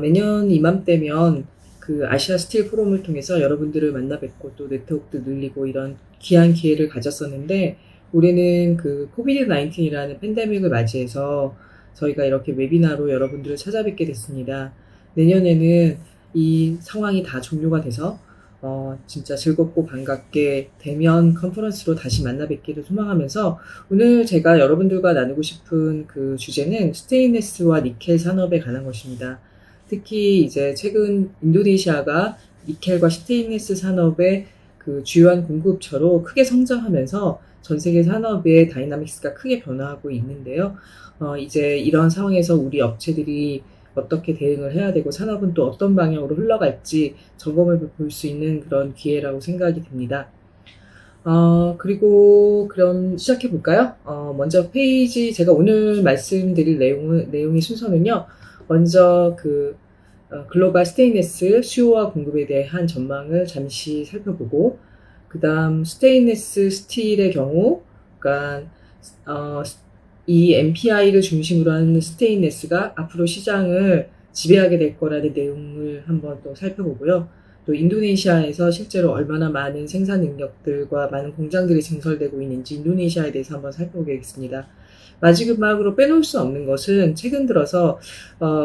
매년 이맘때면 그 아시아 스틸 포럼을 통해서 여러분들을 만나 뵙고 또 네트워크도 늘리고 이런 귀한 기회를 가졌었는데, 올해는 그 코비드-19이라는 팬데믹을 맞이해서 저희가 이렇게 웨비나로 여러분들을 찾아뵙게 됐습니다. 내년에는 이 상황이 다 종료가 돼서 진짜 즐겁고 반갑게 대면 컨퍼런스로 다시 만나 뵙기를 소망하면서, 오늘 제가 여러분들과 나누고 싶은 그 주제는 스테인리스와 니켈 산업에 관한 것입니다. 특히 이제 최근 인도네시아가 니켈과 스테인리스 산업의 그 주요한 공급처로 크게 성장하면서 전 세계 산업의 다이나믹스가 크게 변화하고 있는데요. 이제 이런 상황에서 우리 업체들이 어떻게 대응을 해야 되고 산업은 또 어떤 방향으로 흘러갈지 점검을 볼 수 있는 그런 기회라고 생각이 듭니다. 그리고 그럼 시작해 볼까요? 먼저 페이지, 제가 오늘 말씀드릴 내용의 순서는요. 먼저 글로벌 스테인리스 수요와 공급에 대한 전망을 잠시 살펴보고, 그 다음 스테인리스 스틸의 경우, 그러니까, 이 MPI를 중심으로 하는 스테인리스가 앞으로 시장을 지배하게 될 거라는 내용을 한번 또 살펴보고요. 또 인도네시아에서 실제로 얼마나 많은 생산 능력들과 많은 공장들이 증설되고 있는지 인도네시아에 대해서 한번 살펴보겠습니다. 마지막으로 빼놓을 수 없는 것은 최근 들어서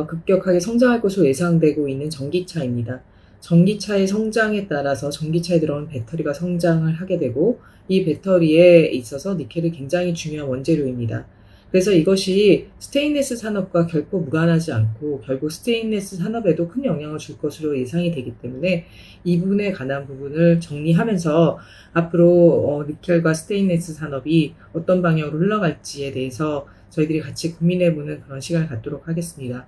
급격하게 성장할 것으로 예상되고 있는 전기차입니다. 전기차의 성장에 따라서 전기차에 들어온 배터리가 성장을 하게 되고 이 배터리에 있어서 니켈이 굉장히 중요한 원재료입니다. 그래서 이것이 스테인리스 산업과 결코 무관하지 않고 결국 스테인리스 산업에도 큰 영향을 줄 것으로 예상이 되기 때문에 이 부분에 관한 부분을 정리하면서 앞으로 니켈과 스테인리스 산업이 어떤 방향으로 흘러갈지에 대해서 저희들이 같이 고민해보는 그런 시간을 갖도록 하겠습니다.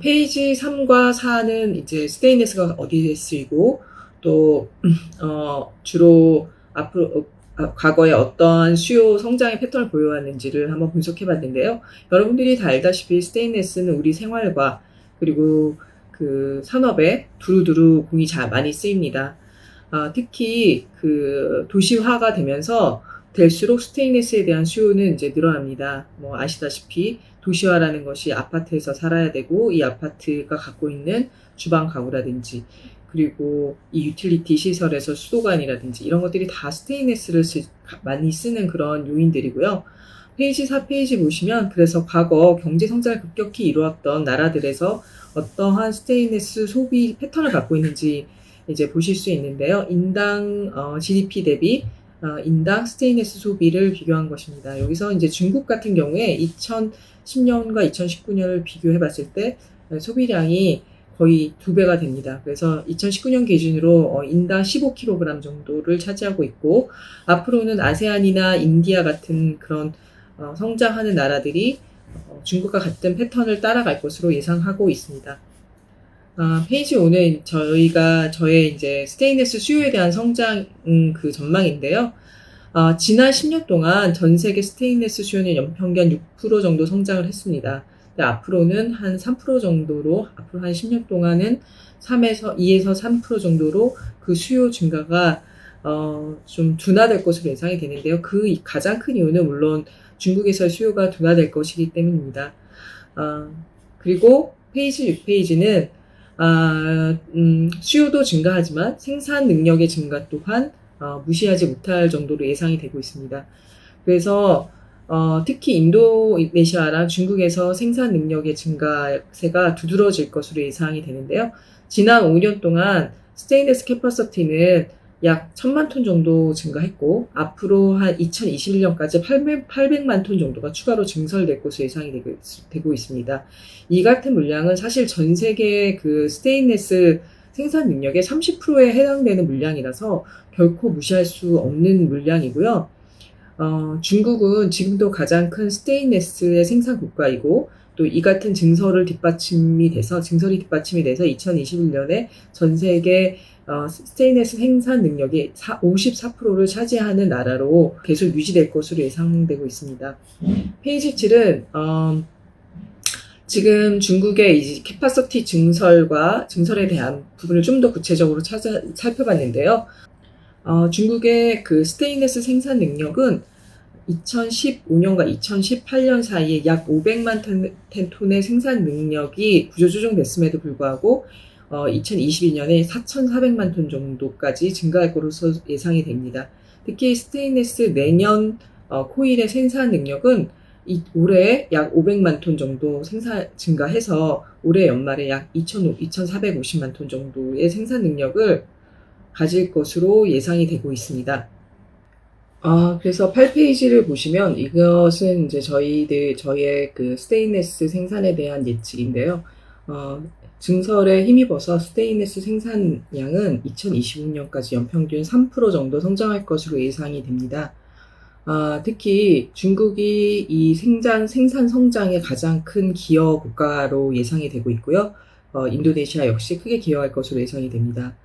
페이지 3과 4는 이제 스테인리스가 어디에 쓰이고 또 주로 앞으로 과거에 어떠한 수요 성장의 패턴을 보여왔는지를 한번 분석해 봤는데요. 여러분들이 다 알다시피 스테인리스는 우리 생활과 그리고 그 산업에 두루두루 공이 많이 쓰입니다. 특히 도시화가 되면서 될수록 스테인리스에 대한 수요는 이제 늘어납니다. 뭐 아시다시피 도시화라는 것이 아파트에서 살아야 되고 이 아파트가 갖고 있는 주방 가구라든지 그리고 이 유틸리티 시설에서 수도관이라든지 이런 것들이 다 스테인리스를 많이 쓰는 그런 요인들이고요. 페이지 4페이지 보시면 그래서 과거 경제 성장을 급격히 이루었던 나라들에서 어떠한 스테인리스 소비 패턴을 갖고 있는지 이제 보실 수 있는데요. 인당 GDP 대비 인당 스테인리스 소비를 비교한 것입니다. 여기서 이제 중국 같은 경우에 2010년과 2019년을 비교해 봤을 때 소비량이 거의 2배가 됩니다. 그래서 2019년 기준으로 인당 15kg 정도를 차지하고 있고 앞으로는 아세안이나 인디아 같은 그런 성장하는 나라들이 중국과 같은 패턴을 따라갈 것으로 예상하고 있습니다. 페이지 5는 저의 이제 스테인리스 수요에 대한 성장 전망인데요. 지난 10년 동안 전 세계 스테인리스 수요는 연평균 6% 정도 성장을 했습니다. 앞으로는 한 3% 정도로, 앞으로 한 10년 동안은 2에서 3% 정도로 그 수요 증가가, 좀 둔화될 것으로 예상이 되는데요. 그 가장 큰 이유는 물론 중국에서의 수요가 둔화될 것이기 때문입니다. 그리고 페이지 6페이지는, 수요도 증가하지만 생산 능력의 증가 또한, 무시하지 못할 정도로 예상이 되고 있습니다. 그래서, 특히 인도네시아랑 중국에서 생산 능력의 증가세가 두드러질 것으로 예상이 되는데요. 지난 5년 동안 스테인리스 캐퍼시티는 약 1000만 톤 정도 증가했고 앞으로 한 2021년까지 800만 톤 정도가 추가로 증설될 것으로 예상이 되고 있습니다. 이 같은 물량은 사실 전 세계 그 스테인리스 생산 능력의 30%에 해당되는 물량이라서 결코 무시할 수 없는 물량이고요. 중국은 지금도 가장 큰 스테인리스의 생산 국가이고 또 이 같은 증설이 뒷받침이 돼서 2021년에 전 세계 스테인리스 생산 능력이 54%를 차지하는 나라로 계속 유지될 것으로 예상되고 있습니다. 페이지 7은 지금 중국의 이 캐파시티 증설에 대한 부분을 좀 더 구체적으로 살펴봤는데요. 중국의 그 스테인리스 생산 능력은 2015년과 2018년 사이에 약 500만 톤의 생산 능력이 구조조정됐음에도 불구하고 2022년에 4,400만 톤 정도까지 증가할 것으로 예상이 됩니다. 특히 스테인리스 내년 코일의 생산 능력은 올해 약 500만 톤 정도 증가해서 올해 연말에 약 2,450만 톤 정도의 생산 능력을 가질 것으로 예상이 되고 있습니다. 그래서 8페이지를 보시면 이것은 이제 저희의 그 스테인리스 생산에 대한 예측인데요. 증설에 힘입어서 스테인리스 생산량은 2025년까지 연평균 3% 정도 성장할 것으로 예상이 됩니다. 특히 중국이 이 생산 성장의 가장 큰 기여 국가로 예상이 되고 있고요. 인도네시아 역시 크게 기여할 것으로 예상이 됩니다.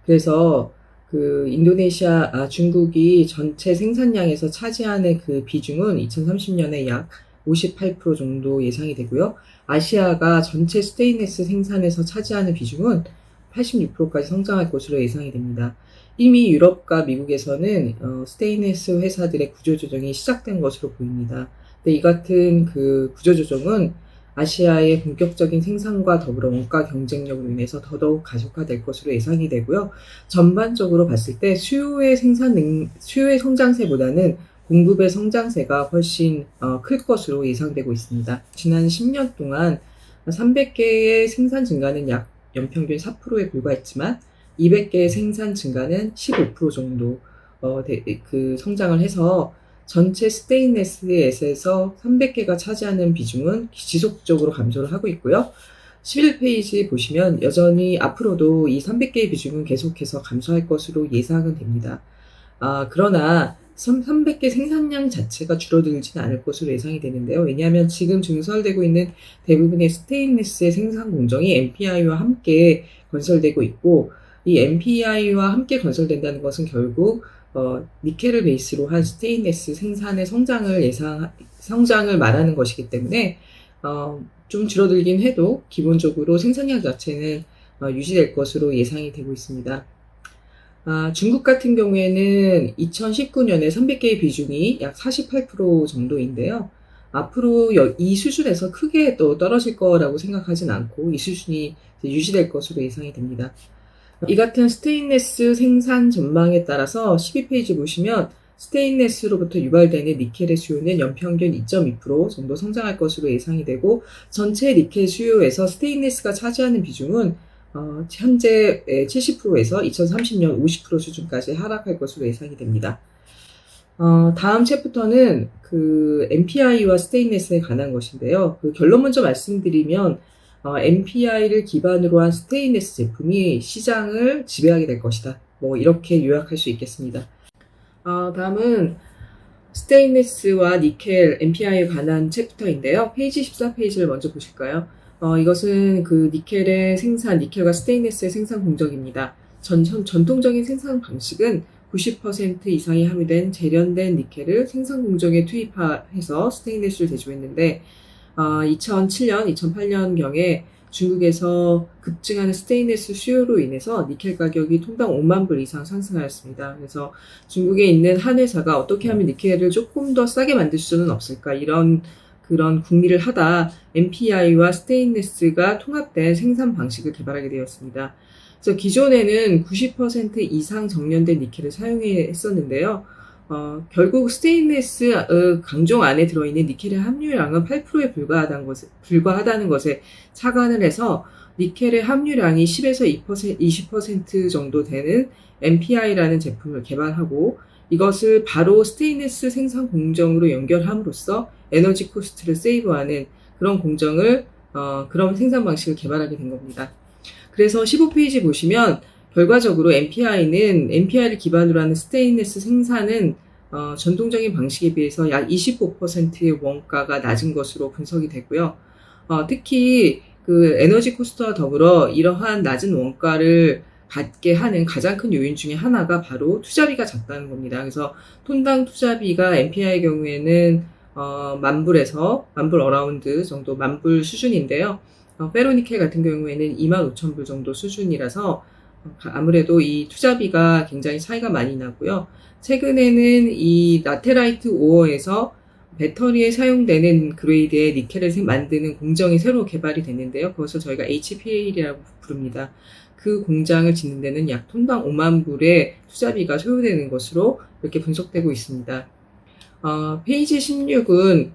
그래서 인도네시아, 중국이 전체 생산량에서 차지하는 그 비중은 2030년에 약 58% 정도 예상이 되고요. 아시아가 전체 스테인리스 생산에서 차지하는 비중은 86%까지 성장할 것으로 예상이 됩니다. 이미 유럽과 미국에서는 스테인리스 회사들의 구조조정이 시작된 것으로 보입니다. 근데 이 같은 그 구조조정은 아시아의 본격적인 생산과 더불어 원가 경쟁력으로 인해서 더더욱 가속화될 것으로 예상이 되고요. 전반적으로 봤을 때 수요의 성장세보다는 공급의 성장세가 훨씬 클 것으로 예상되고 있습니다. 지난 10년 동안 300개의 생산 증가는 약 연평균 4%에 불과했지만 200개의 생산 증가는 15% 정도 성장을 해서 전체 스테인리스에서 300개가 차지하는 비중은 지속적으로 감소를 하고 있고요. 11페이지 보시면 여전히 앞으로도 이 300개의 비중은 계속해서 감소할 것으로 예상은 됩니다. 그러나 300개 생산량 자체가 줄어들지는 않을 것으로 예상이 되는데요. 왜냐하면 지금 증설되고 있는 대부분의 스테인리스의 생산 공정이 MPI와 함께 건설되고 있고, 이 MPI와 함께 건설된다는 것은 결국 니켈을 베이스로 한 스테인리스 생산의 성장을 말하는 것이기 때문에 좀 줄어들긴 해도 기본적으로 생산량 자체는 유지될 것으로 예상이 되고 있습니다. 중국 같은 경우에는 2019년에 300개의 비중이 약 48% 정도인데요. 앞으로 이 수준에서 크게 또 떨어질 거라고 생각하진 않고 이 수준이 유지될 것으로 예상이 됩니다. 이 같은 스테인리스 생산 전망에 따라서 12페이지 보시면 스테인리스로부터 유발되는 니켈의 수요는 연평균 2.2% 정도 성장할 것으로 예상이 되고, 전체 니켈 수요에서 스테인리스가 차지하는 비중은 현재 70%에서 2030년 50% 수준까지 하락할 것으로 예상이 됩니다. 다음 챕터는 그 MPI와 스테인리스에 관한 것인데요. 그 결론 먼저 말씀드리면 MPI를 기반으로 한 스테인리스 제품이 시장을 지배하게 될 것이다. 이렇게 요약할 수 있겠습니다. 다음은 스테인리스와 니켈, MPI에 관한 챕터인데요. 페이지 14페이지를 먼저 보실까요? 이것은 그 니켈과 스테인리스의 생산 공정입니다. 전통적인 생산 방식은 90% 이상이 함유된 재련된 니켈을 생산 공정에 투입해서 스테인리스를 제조했는데, 2007년, 2008년경에 중국에서 급증하는 스테인리스 수요로 인해서 니켈 가격이 통당 5만 불 이상 상승하였습니다. 그래서 중국에 있는 한 회사가 어떻게 하면 니켈을 조금 더 싸게 만들 수는 없을까, 그런 궁리를 하다 MPI와 스테인리스가 통합된 생산 방식을 개발하게 되었습니다. 그래서 기존에는 90% 이상 정련된 니켈을 사용했었는데요. 결국 스테인리스 강종 안에 들어있는 니켈의 함유량은 8%에 불과하다는 것에 착안을 해서 니켈의 함유량이 10에서 20% 정도 되는 MPI라는 제품을 개발하고, 이것을 바로 스테인리스 생산 공정으로 연결함으로써 에너지 코스트를 세이브하는 그런 그런 생산 방식을 개발하게 된 겁니다. 그래서 15페이지 보시면 결과적으로 MPI를 기반으로 하는 스테인리스 생산은 전통적인 방식에 비해서 약 25%의 원가가 낮은 것으로 분석이 되고요. 특히 그 에너지 코스트와 더불어 이러한 낮은 원가를 받게 하는 가장 큰 요인 중에 하나가 바로 투자비가 작다는 겁니다. 그래서 톤당 투자비가 MPI의 경우에는 만불에서 만불 어라운드 정도, 만불 수준인데요. 페로니켈 같은 경우에는 25,000불 정도 수준이라서 아무래도 이 투자비가 굉장히 차이가 많이 나고요. 최근에는 이 라테라이트 오어에서 배터리에 사용되는 그레이드의 니켈을 만드는 공정이 새로 개발이 됐는데요. 그것을 저희가 HPAL이라고 부릅니다. 그 공장을 짓는 데는 약 톤당 5만 불의 투자비가 소요되는 것으로 이렇게 분석되고 있습니다. 페이지 16은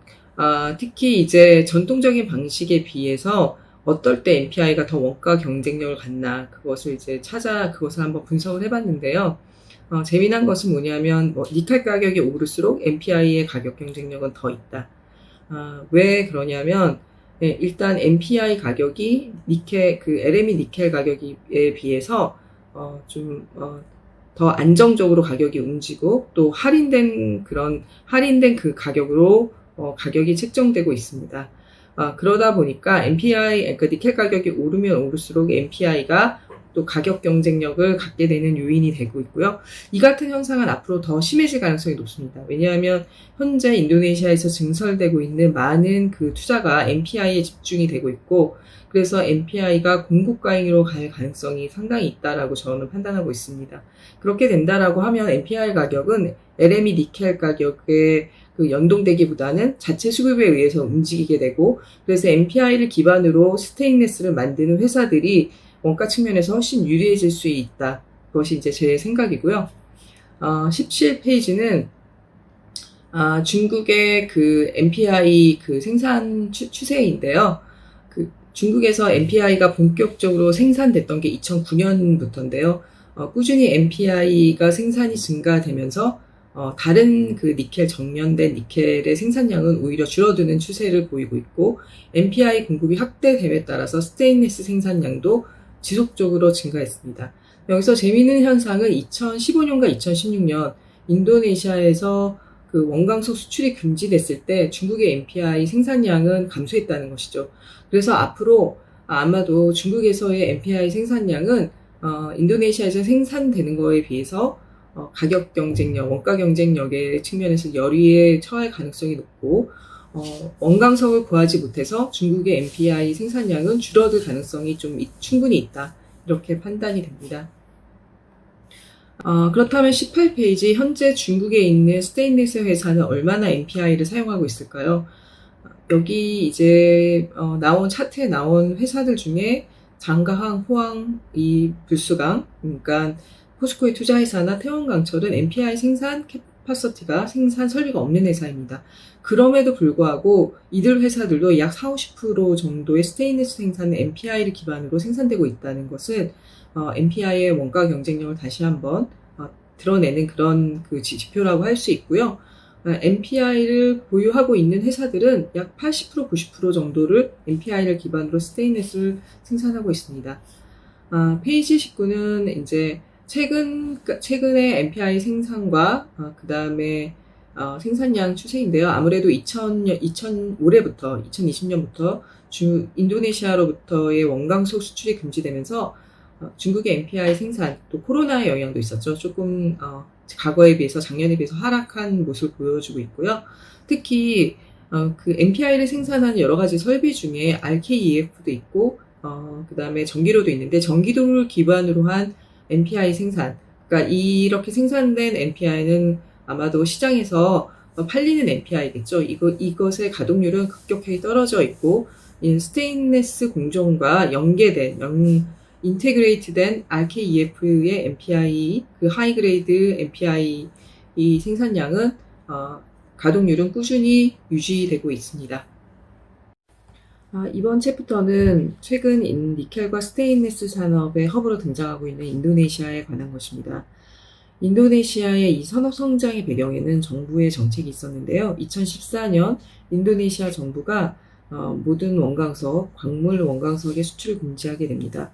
특히 이제 전통적인 방식에 비해서 어떨 때 MPI가 더 원가 경쟁력을 갖나, 그것을 한번 분석을 해봤는데요. 재미난 것은 뭐냐면, 니켈 가격이 오를수록 MPI의 가격 경쟁력은 더 있다. 왜 그러냐면, 일단 MPI 가격이 LME 니켈 가격에 비해서 더 안정적으로 가격이 움직이고, 또 할인된 그 가격으로 가격이 책정되고 있습니다. 그러다 보니까 그러니까 니켈 가격이 오르면 오를수록 MPI가 또 가격 경쟁력을 갖게 되는 요인이 되고 있고요. 이 같은 현상은 앞으로 더 심해질 가능성이 높습니다. 왜냐하면 현재 인도네시아에서 증설되고 있는 많은 그 투자가 MPI에 집중이 되고 있고, 그래서 MPI가 공급 과잉으로 갈 가능성이 상당히 있다라고 저는 판단하고 있습니다. 그렇게 된다라고 하면 MPI 가격은 LME 니켈 가격에 그 연동되기보다는 자체 수급에 의해서 움직이게 되고, 그래서 MPI를 기반으로 스테인리스를 만드는 회사들이 원가 측면에서 훨씬 유리해질 수 있다. 그것이 이제 제 생각이고요. 17페이지는 중국의 그 MPI 그 생산 추세인데요. 그 중국에서 MPI가 본격적으로 생산됐던 게 2009년부터인데요. 꾸준히 MPI가 생산이 증가되면서 다른 그 니켈, 정년된 니켈의 생산량은 오히려 줄어드는 추세를 보이고 있고, MPI 공급이 확대됨에 따라서 스테인리스 생산량도 지속적으로 증가했습니다. 여기서 재미있는 현상은 2015년과 2016년 인도네시아에서 그 원광석 수출이 금지됐을 때 중국의 MPI 생산량은 감소했다는 것이죠. 그래서 앞으로 아마도 중국에서의 MPI 생산량은 인도네시아에서 생산되는 거에 비해서 가격 경쟁력, 원가 경쟁력의 측면에서 열의에 처할 가능성이 높고, 원광석을 구하지 못해서 중국의 MPI 생산량은 줄어들 가능성이 좀 충분히 있다. 이렇게 판단이 됩니다. 그렇다면 18페이지, 현재 중국에 있는 스테인리스 회사는 얼마나 MPI를 사용하고 있을까요? 여기 이제 나온 차트에 나온 회사들 중에 장가항, 호항, 이 불수강, 그러니까 포스코의 투자회사나 태원강철은 MPI 생산 캐파시티가 생산 설비가 없는 회사입니다. 그럼에도 불구하고 이들 회사들도 약 40-50% 정도의 스테인리스 생산은 MPI를 기반으로 생산되고 있다는 것은 MPI의 원가 경쟁력을 다시 한번 드러내는 그런 그 지표라고 할 수 있고요. MPI를 보유하고 있는 회사들은 약 80%, 90% 정도를 MPI를 기반으로 스테인리스를 생산하고 있습니다. 페이지 19는 이제 최근의 MPI 생산과 그 다음에 생산량 추세인데요. 아무래도 올해부터 2020년부터 인도네시아로부터의 원광석 수출이 금지되면서 중국의 MPI 생산, 또 코로나의 영향도 있었죠. 조금 과거에 비해서, 작년에 비해서 하락한 모습을 보여주고 있고요. 특히 그 MPI를 생산하는 여러 가지 설비 중에 RKEF도 있고, 그 다음에 전기로도 있는데, 전기도를 기반으로 한 MPI 생산, 그러니까 이렇게 생산된 MPI는 아마도 시장에서 팔리는 MPI겠죠. 이것의 가동률은 급격하게 떨어져 있고, 이 스테인리스 공정과 연계된 인테그레이트된 RKEF의 MPI, 그 하이그레이드 MPI 이 생산량은 가동률은 꾸준히 유지되고 있습니다. 이번 챕터는 최근 니켈과 스테인리스 산업의 허브로 등장하고 있는 인도네시아에 관한 것입니다. 인도네시아의 이 산업 성장의 배경에는 정부의 정책이 있었는데요. 2014년 인도네시아 정부가 모든 원광석, 광물 원광석의 수출을 금지하게 됩니다.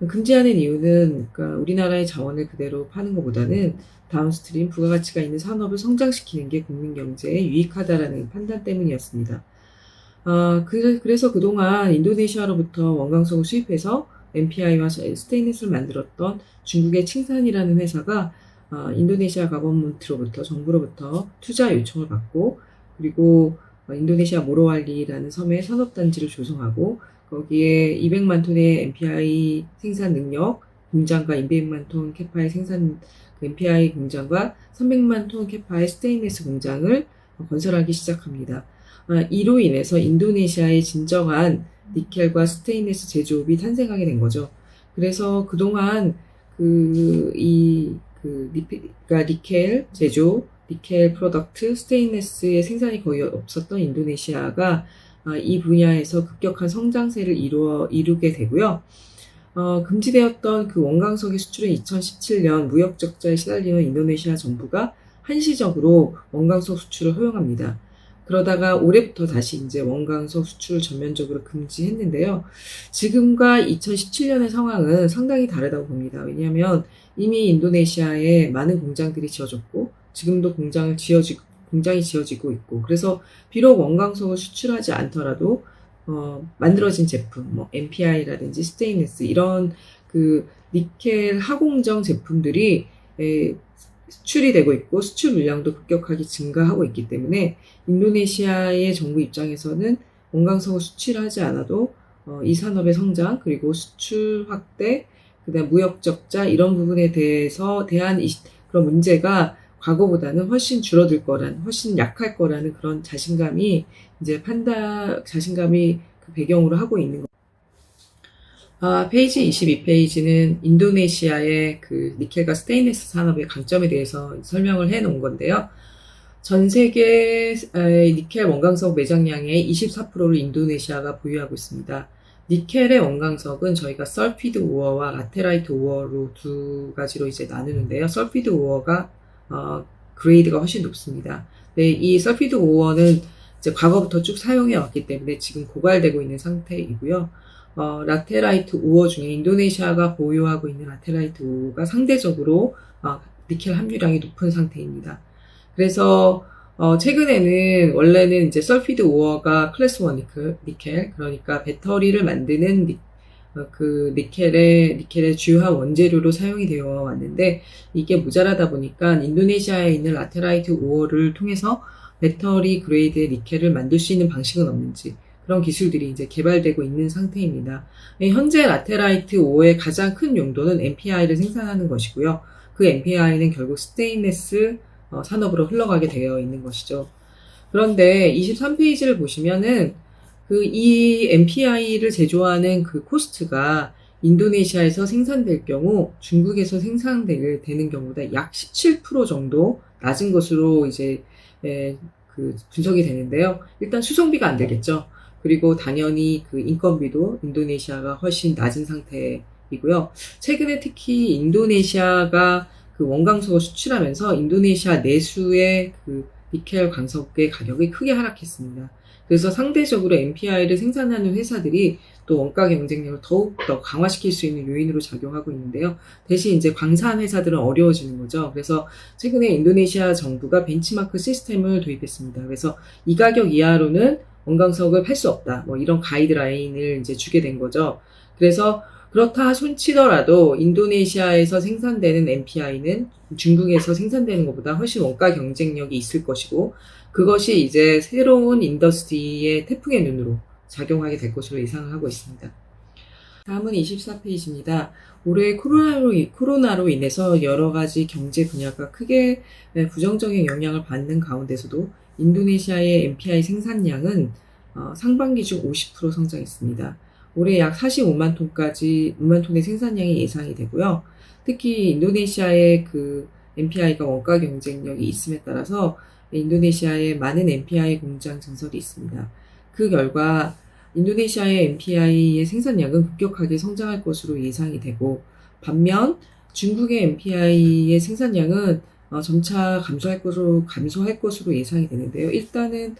금지하는 이유는 그러니까 우리나라의 자원을 그대로 파는 것보다는 다운스트림 부가가치가 있는 산업을 성장시키는 게 국민 경제에 유익하다라는 판단 때문이었습니다. 그래서 그동안 인도네시아로부터 원광석을 수입해서 MPI와 스테인리스를 만들었던 중국의 칭산이라는 회사가 인도네시아 가버먼트로부터, 정부로부터 투자 요청을 받고, 그리고 인도네시아 모로왈리라는 섬에 산업단지를 조성하고, 거기에 200만 톤의 MPI 생산 능력 공장과 200만 톤 캐파의 생산 MPI 공장과 300만 톤 캐파의 스테인리스 공장을 건설하기 시작합니다. 이로 인해서 인도네시아의 진정한 니켈과 스테인리스 제조업이 탄생하게 된 거죠. 그래서 그동안 니켈 제조, 니켈 프로덕트, 스테인리스의 생산이 거의 없었던 인도네시아가 이 분야에서 급격한 성장세를 이루게 되고요. 금지되었던 그 원광석의 수출은 2017년 무역 적자에 시달리는 인도네시아 정부가 한시적으로 원광석 수출을 허용합니다. 그러다가 올해부터 다시 이제 원광석 수출을 전면적으로 금지했는데요. 지금과 2017년의 상황은 상당히 다르다고 봅니다. 왜냐하면 이미 인도네시아에 많은 공장들이 지어졌고, 지금도 공장이 지어지고 있고, 그래서 비록 원광석을 수출하지 않더라도 만들어진 제품, MPI라든지 스테인리스 이런 그 니켈 하공정 제품들이 수출이 되고 있고 수출 물량도 급격하게 증가하고 있기 때문에 인도네시아의 정부 입장에서는 원광석을 수출하지 않아도 이 산업의 성장 그리고 수출 확대 그다음 무역 적자 이런 부분에 대한 그런 문제가 과거보다는 훨씬 줄어들 훨씬 약할 거라는 그런 자신감이 그 배경으로 하고 있는 거. 페이지 22페이지는 인도네시아의 그 니켈과 스테인리스 산업의 강점에 대해서 설명을 해 놓은 건데요. 전 세계 니켈 원광석 매장량의 24%를 인도네시아가 보유하고 있습니다. 니켈의 원광석은 저희가 설피드 오어와 라테라이트 오어로 두 가지로 이제 나누는데요. 설피드 오어가 그레이드가 훨씬 높습니다. 네, 이 설피드 오어는 이제 과거부터 쭉 사용해 왔기 때문에 지금 고갈되고 있는 상태이고요. 라테라이트 오어 중에 인도네시아가 보유하고 있는 라테라이트 오어가 상대적으로 니켈 함유량이 높은 상태입니다. 그래서 최근에는 원래는 이제 설피드 오어가 클래스 1 니켈 그러니까 배터리를 만드는 그 니켈의 주요한 원재료로 사용이 되어 왔는데 이게 모자라다 보니까 인도네시아에 있는 라테라이트 오어를 통해서 배터리 그레이드의 니켈을 만들 수 있는 방식은 없는지 그런 기술들이 이제 개발되고 있는 상태입니다. 현재 라테라이트 오어의 가장 큰 용도는 NPI를 생산하는 것이고요. 그 NPI는 결국 스테인리스 산업으로 흘러가게 되어 있는 것이죠. 그런데 23페이지를 보시면은 이 NPI를 제조하는 그 코스트가 인도네시아에서 생산될 경우 중국에서 생산되는 경우보다 약 17% 정도 낮은 것으로 이제 그 분석이 되는데요. 일단 수송비가 안 들겠죠. 그리고 당연히 그 인건비도 인도네시아가 훨씬 낮은 상태이고요. 최근에 특히 인도네시아가 그 원광석을 수출하면서 인도네시아 내수의 그 니켈 광석의 가격이 크게 하락했습니다. 그래서 상대적으로 NPI를 생산하는 회사들이 또 원가 경쟁력을 더욱더 강화시킬 수 있는 요인으로 작용하고 있는데요. 대신 이제 광산 회사들은 어려워지는 거죠. 그래서 최근에 인도네시아 정부가 벤치마크 시스템을 도입했습니다. 그래서 이 가격 이하로는 원광석을 팔 수 없다. 뭐 이런 가이드라인을 이제 주게 된 거죠. 그래서 그렇다 손치더라도 인도네시아에서 생산되는 NPI는 중국에서 생산되는 것보다 훨씬 원가 경쟁력이 있을 것이고 그것이 이제 새로운 인더스트리의 태풍의 눈으로 작용하게 될 것으로 예상을 하고 있습니다. 다음은 24페이지입니다. 올해 코로나로 인해서 여러 가지 경제 분야가 크게 부정적인 영향을 받는 가운데서도 인도네시아의 NPI 생산량은 상반기 중 50% 성장했습니다. 올해 약 45만 톤의 생산량이 예상이 되고요. 특히 인도네시아의 그 NPI가 원가 경쟁력이 있음에 따라서 인도네시아에 많은 NPI 공장 증설이 있습니다. 그 결과 인도네시아의 NPI의 생산량은 급격하게 성장할 것으로 예상이 되고 반면 중국의 NPI의 생산량은 점차 감소할 것으로 예상이 되는데요. 일단은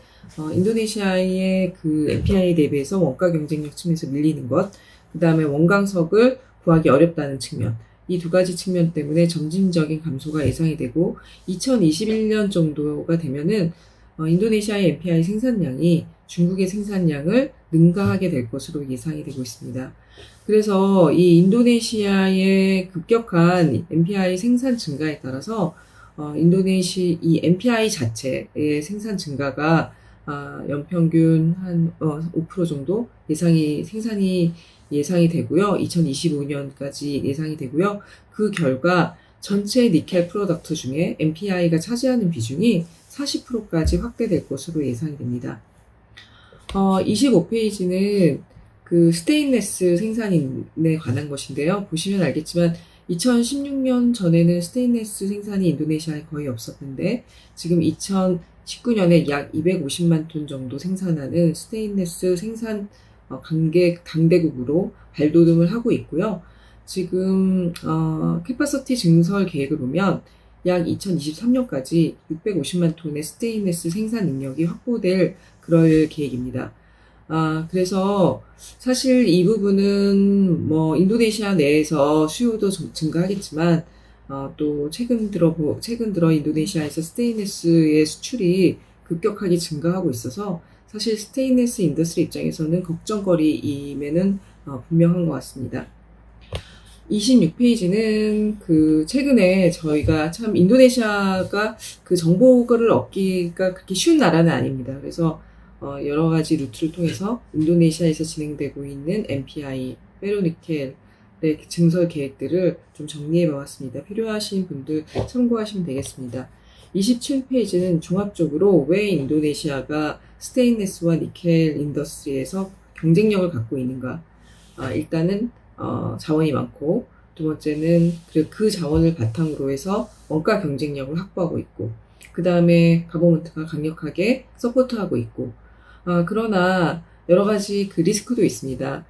인도네시아의 그 NPI 대비해서 원가 경쟁력 측면에서 밀리는 것, 그 다음에 원광석을 구하기 어렵다는 측면, 이 두 가지 측면 때문에 점진적인 감소가 예상이 되고 2021년 정도가 되면은 인도네시아의 NPI 생산량이 중국의 생산량을 능가하게 될 것으로 예상이 되고 있습니다. 그래서 이 인도네시아의 급격한 NPI 생산 증가에 따라서 이 NPI 자체의 생산 증가가 연평균 한 5% 정도 생산이 예상이 되고요. 2025년까지 예상이 되고요. 그 결과 전체 니켈 프로덕트 중에 NPI가 차지하는 비중이 40%까지 확대될 것으로 예상이 됩니다. 25페이지는 그 스테인리스 생산에 관한 것인데요. 보시면 알겠지만 2016년 전에는 스테인리스 생산이 인도네시아에 거의 없었는데 지금 2019년에 약 250만 톤 정도 생산하는 스테인리스 생산 강대국으로 발돋움을 하고 있고요. 지금 캐파시티 증설 계획을 보면 약 2023년까지 650만 톤의 스테인리스 생산 능력이 확보될 그럴 계획입니다. 그래서 사실 이 부분은 뭐 인도네시아 내에서 수요도 증가하겠지만 또 최근 들어 인도네시아에서 스테인리스의 수출이 급격하게 증가하고 있어서 사실 스테인리스 인더스트리 입장에서는 걱정거리임에는 분명한 것 같습니다. 26페이지는 그 최근에 저희가 참 인도네시아가 그 정보를 얻기가 그렇게 쉬운 나라는 아닙니다. 그래서 여러 가지 루트를 통해서 인도네시아에서 진행되고 있는 MPI, 페로니켈의 증설 계획들을 좀 정리해 보았습니다. 필요하신 분들 참고하시면 되겠습니다. 27페이지는 종합적으로 왜 인도네시아가 스테인리스와 니켈 인더스트리에서 경쟁력을 갖고 있는가. 일단은 자원이 많고, 두 번째는 그 자원을 바탕으로 해서 원가 경쟁력을 확보하고 있고, 그 다음에 가버먼트가 강력하게 서포트하고 있고, 그러나 여러 가지 그 리스크도 있습니다.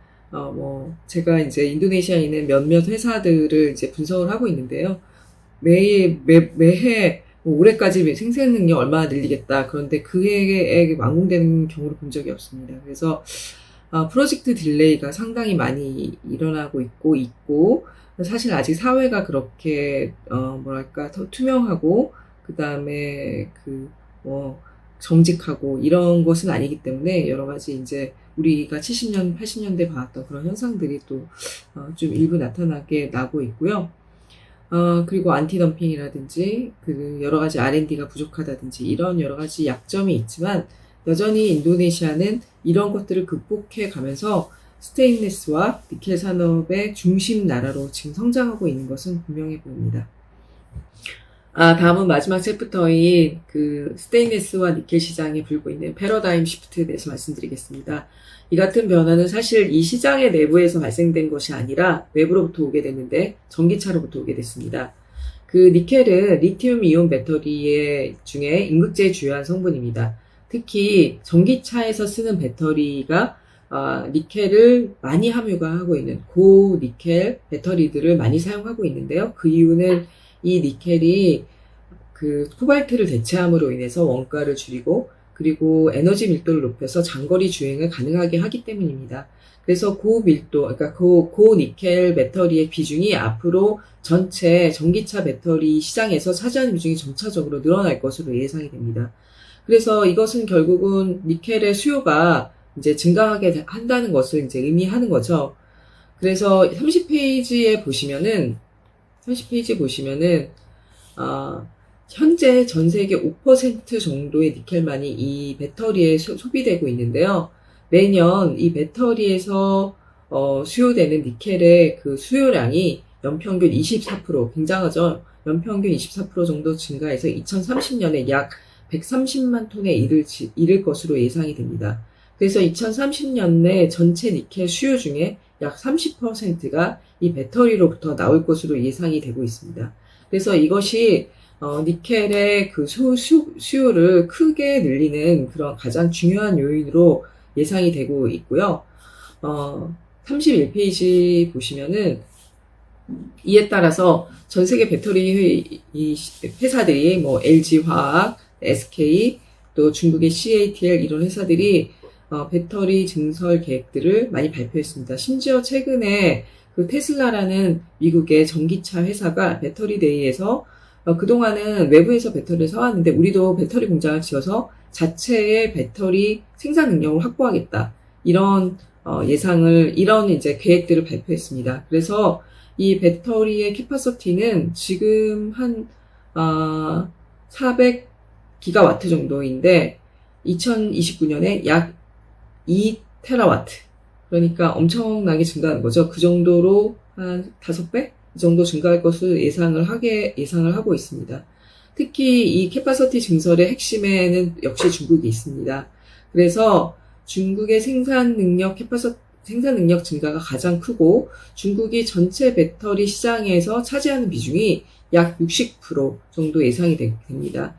제가 이제 인도네시아에 있는 몇몇 회사들을 이제 분석을 하고 있는데요. 매해 올해까지 생산 능력 얼마나 늘리겠다. 그런데 그 해에 완공되는 경우를 본 적이 없습니다. 그래서 프로젝트 딜레이가 상당히 많이 일어나고 있고, 사실 아직 사회가 그렇게, 더 투명하고, 그 다음에 정직하고, 이런 것은 아니기 때문에, 여러 가지 이제, 우리가 70년, 80년대 봐왔던 그런 현상들이 또, 좀 일부 나고 있고요. 그리고 안티덤핑이라든지, 여러 가지 R&D가 부족하다든지, 이런 여러 가지 약점이 있지만, 여전히 인도네시아는 이런 것들을 극복해 가면서 스테인리스와 니켈 산업의 중심 나라로 지금 성장하고 있는 것은 분명해 보입니다. 다음은 마지막 챕터인 그 스테인리스와 니켈 시장에 불고 있는 패러다임 시프트에 대해서 말씀드리겠습니다. 이 같은 변화는 사실 이 시장의 내부에서 발생된 것이 아니라 외부로부터 오게 됐는데 전기차로부터 오게 됐습니다. 그 니켈은 리튬 이온 배터리 중에 임극제의 주요한 성분입니다. 특히 전기차에서 쓰는 배터리가 니켈을 많이 함유하고 있는 고니켈 배터리들을 많이 사용하고 있는데요. 그 이유는 이 니켈이 그 코발트를 대체함으로 인해서 원가를 줄이고 그리고 에너지 밀도를 높여서 장거리 주행을 가능하게 하기 때문입니다. 그래서 고밀도, 그러니까 고니켈 배터리의 비중이 앞으로 전체 전기차 배터리 시장에서 차지하는 비중이 점차적으로 늘어날 것으로 예상이 됩니다. 그래서 이것은 결국은 니켈의 수요가 이제 증가하게 한다는 것을 이제 의미하는 거죠. 그래서 30페이지에 보시면은, 현재 전 세계 5% 정도의 니켈만이 이 배터리에 소비되고 있는데요. 매년 이 배터리에서 수요되는 니켈의 그 수요량이 연평균 24%, 굉장하죠? 연평균 24% 정도 증가해서 2030년에 약 130만 톤에 이를 것으로 예상이 됩니다. 그래서 2030년에 전체 니켈 수요 중에 약 30%가 이 배터리로부터 나올 것으로 예상이 되고 있습니다. 그래서 이것이 니켈의 그 수요를 크게 늘리는 그런 가장 중요한 요인으로 예상이 되고 있고요. 31페이지 보시면은 이에 따라서 전 세계 배터리 회사들이 LG화학, SK, 또 중국의 CATL 이런 회사들이 배터리 증설 계획들을 많이 발표했습니다. 심지어 최근에 그 테슬라라는 미국의 전기차 회사가 배터리 데이에서 그동안은 외부에서 배터리를 사왔는데 우리도 배터리 공장을 지어서 자체의 배터리 생산 능력을 확보하겠다. 이런 이런 이제 계획들을 발표했습니다. 그래서 이 배터리의 캐파시티는 지금 한 400기가와트 정도인데 2029년에 약 2테라와트, 그러니까 엄청나게 증가하는 거죠. 그 정도로 한 5배 이 정도 증가할 것을 예상을 하고 있습니다. 특히 이 캐파시티 증설의 핵심에는 역시 중국이 있습니다. 그래서 중국의 생산 능력 증가가 가장 크고 중국이 전체 배터리 시장에서 차지하는 비중이 약 60% 정도 예상이 됩니다.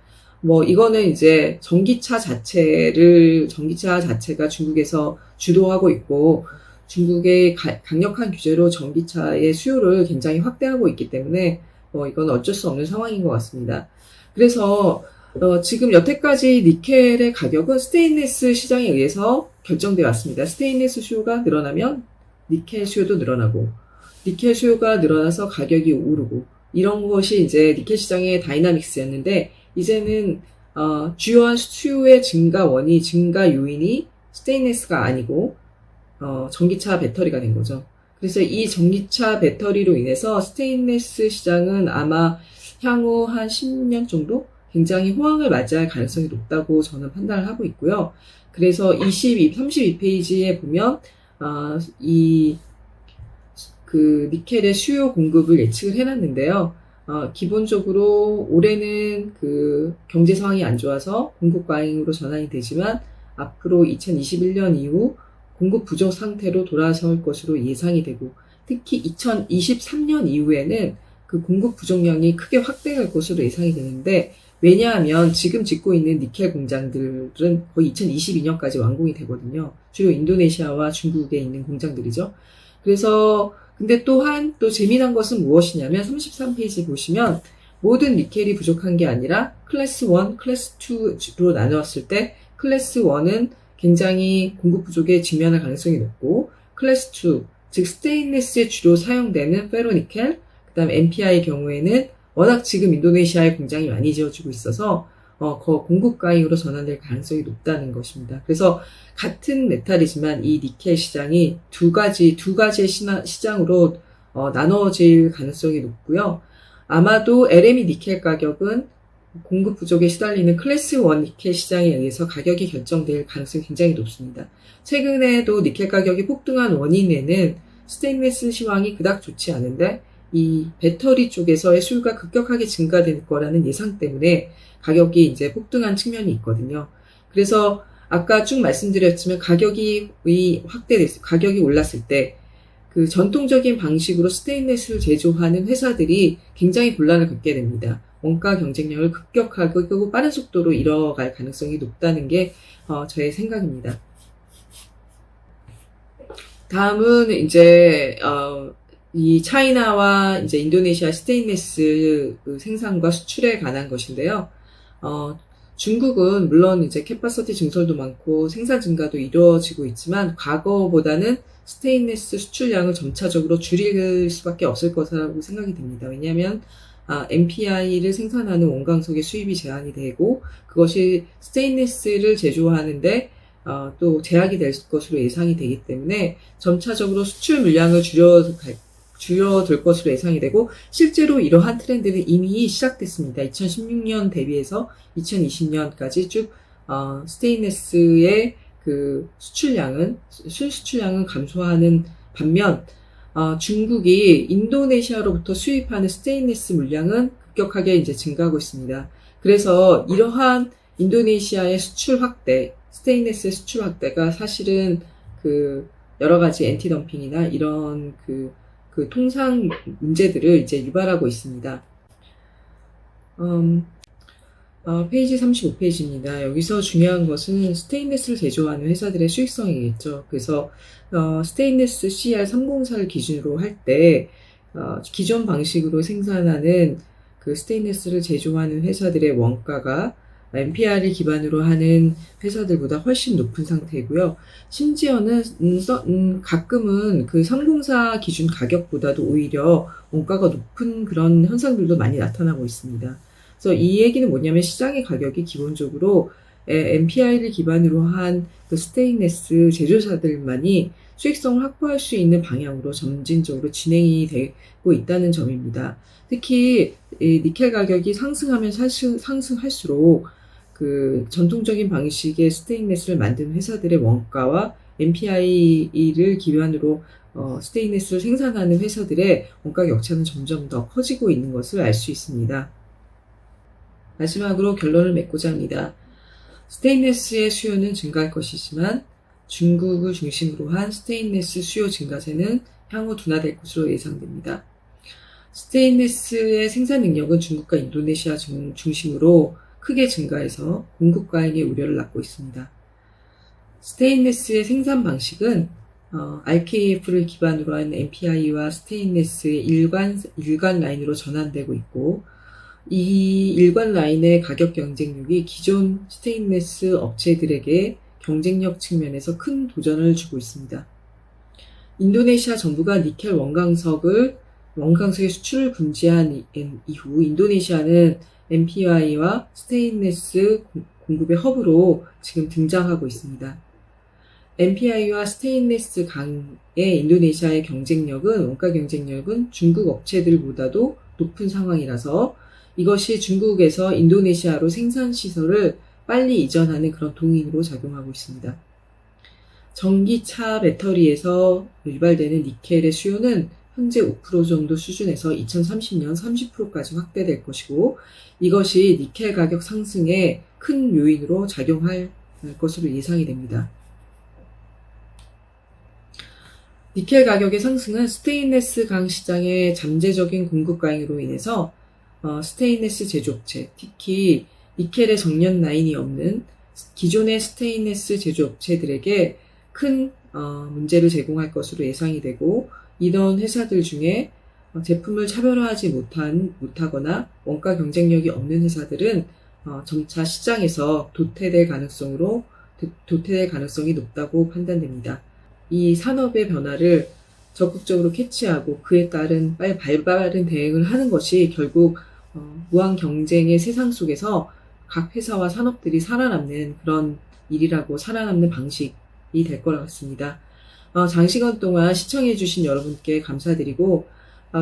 이거는 이제 전기차 자체가 중국에서 주도하고 있고, 중국의 강력한 규제로 전기차의 수요를 굉장히 확대하고 있기 때문에, 이건 어쩔 수 없는 상황인 것 같습니다. 그래서, 지금 여태까지 니켈의 가격은 스테인리스 시장에 의해서 결정되어 왔습니다. 스테인리스 수요가 늘어나면 니켈 수요도 늘어나고, 니켈 수요가 늘어나서 가격이 오르고, 이런 것이 이제 니켈 시장의 다이나믹스였는데, 이제는 주요한 수요의 증가 요인이 스테인리스가 아니고 전기차 배터리가 된 거죠. 그래서 이 전기차 배터리로 인해서 스테인리스 시장은 아마 향후 한 10년 정도 굉장히 호황을 맞이할 가능성이 높다고 저는 판단을 하고 있고요. 그래서 32페이지에 보면 니켈의 수요 공급을 예측을 해놨는데요. 기본적으로 올해는 그 경제 상황이 안 좋아서 공급 과잉으로 전환이 되지만 앞으로 2021년 이후 공급 부족 상태로 돌아설 것으로 예상이 되고, 특히 2023년 이후에는 그 공급 부족량이 크게 확대할 것으로 예상이 되는데, 왜냐하면 지금 짓고 있는 니켈 공장들은 거의 2022년까지 완공이 되거든요. 주로 인도네시아와 중국에 있는 공장들이죠. 그래서 근데 또한 또 재미난 것은 무엇이냐면 33페이지 보시면 모든 니켈이 부족한 게 아니라 클래스 1, 클래스 2로 나누었을 때 클래스 1은 굉장히 공급 부족에 직면할 가능성이 높고, 클래스 2, 즉 스테인리스에 주로 사용되는 페로니켈, 그 다음 NPI의 경우에는 워낙 지금 인도네시아에 공장이 많이 지어지고 있어서 공급 과잉으로 전환될 가능성이 높다는 것입니다. 그래서 같은 메탈이지만 이 니켈 시장이 두 가지의 시장으로 나눠질 가능성이 높고요. 아마도 LME 니켈 가격은 공급 부족에 시달리는 클래스 1 니켈 시장에 의해서 가격이 결정될 가능성이 굉장히 높습니다. 최근에도 니켈 가격이 폭등한 원인에는 스테인리스 시황이 그닥 좋지 않은데 이 배터리 쪽에서의 수요가 급격하게 증가될 거라는 예상 때문에 가격이 이제 폭등한 측면이 있거든요. 그래서 아까 쭉 말씀드렸지만 가격이 올랐을 때 그 전통적인 방식으로 스테인리스를 제조하는 회사들이 굉장히 곤란을 겪게 됩니다. 원가 경쟁력을 급격하고 그리고 빠른 속도로 이뤄갈 가능성이 높다는 게 저의 생각입니다. 다음은 이제 이 차이나와 이제 인도네시아 스테인리스 생산과 수출에 관한 것인데요. 중국은 물론 이제 캐파시티 증설도 많고 생산 증가도 이루어지고 있지만 과거보다는 스테인리스 수출량을 점차적으로 줄일 수밖에 없을 것이라고 생각이 됩니다. 왜냐하면 NPI를 생산하는 원광석의 수입이 제한이 되고 그것이 스테인리스를 제조하는데 또 제약이 될 것으로 예상이 되기 때문에 점차적으로 수출 물량을 줄어들 것으로 예상이 되고, 실제로 이러한 트렌드는 이미 시작됐습니다. 2016년 대비해서 2020년까지 쭉 스테인리스의 그 수출량은 감소하는 반면 중국이 인도네시아로부터 수입하는 스테인리스 물량은 급격하게 이제 증가하고 있습니다. 그래서 이러한 인도네시아의 수출 확대, 스테인리스의 수출 확대가 사실은 그 여러 가지 엔티덤핑이나 이런 그 통상 문제들을 이제 유발하고 있습니다. 페이지 35페이지입니다. 여기서 중요한 것은 스테인리스를 제조하는 회사들의 수익성이겠죠. 그래서 스테인리스 CR304를 기준으로 할 때 기존 방식으로 생산하는 그 스테인리스를 제조하는 회사들의 원가가 NPI를 기반으로 하는 회사들보다 훨씬 높은 상태이고요. 심지어는 가끔은 그 304 기준 가격보다도 오히려 원가가 높은 그런 현상들도 많이 나타나고 있습니다. 그래서 이 얘기는 뭐냐면 시장의 가격이 기본적으로 NPI를 기반으로 한 그 스테인리스 제조사들만이 수익성을 확보할 수 있는 방향으로 점진적으로 진행이 되고 있다는 점입니다. 특히 니켈 가격이 상승하면 상승할수록 그 전통적인 방식의 스테인리스를 만드는 회사들의 원가와 NPI를 기반으로 스테인리스를 생산하는 회사들의 원가 격차는 점점 더 커지고 있는 것을 알 수 있습니다. 마지막으로 결론을 맺고자 합니다. 스테인리스의 수요는 증가할 것이지만 중국을 중심으로 한 스테인리스 수요 증가세는 향후 둔화될 것으로 예상됩니다. 스테인리스의 생산 능력은 중국과 인도네시아 중심으로 크게 증가해서 공급 과잉의 우려를 낳고 있습니다. 스테인리스의 생산 방식은 RKF를 기반으로 한 NPI와 스테인리스의 일관 라인으로 전환되고 있고, 이 일관 라인의 가격 경쟁력이 기존 스테인리스 업체들에게 경쟁력 측면에서 큰 도전을 주고 있습니다. 인도네시아 정부가 니켈 원광석의 수출을 금지한 이후 인도네시아는 NPI와 스테인리스 공급의 허브로 지금 등장하고 있습니다. MPI와 스테인레스 강의 인도네시아의 원가 경쟁력은 중국 업체들보다도 높은 상황이라서 이것이 중국에서 인도네시아로 생산 시설을 빨리 이전하는 그런 동인으로 작용하고 있습니다. 전기차 배터리에서 유발되는 니켈의 수요는 현재 5% 정도 수준에서 2030년 30%까지 확대될 것이고 이것이 니켈 가격 상승에 큰 요인으로 작용할 것으로 예상이 됩니다. 니켈 가격의 상승은 스테인레스 강 시장의 잠재적인 공급 과잉으로 인해서 스테인레스 제조업체, 특히 니켈의 정년 라인이 없는 기존의 스테인레스 제조업체들에게 큰 문제를 제공할 것으로 예상이 되고 이런 회사들 중에 제품을 차별화하지 못하거나 원가 경쟁력이 없는 회사들은 점차 시장에서 도태될 가능성이 높다고 판단됩니다. 이 산업의 변화를 적극적으로 캐치하고 그에 따른 발빠른 대응을 하는 것이 결국 무한 경쟁의 세상 속에서 각 회사와 산업들이 살아남는 그런 일이라고 살아남는 방식이 될 거라 같습니다. 장시간 동안 시청해주신 여러분께 감사드리고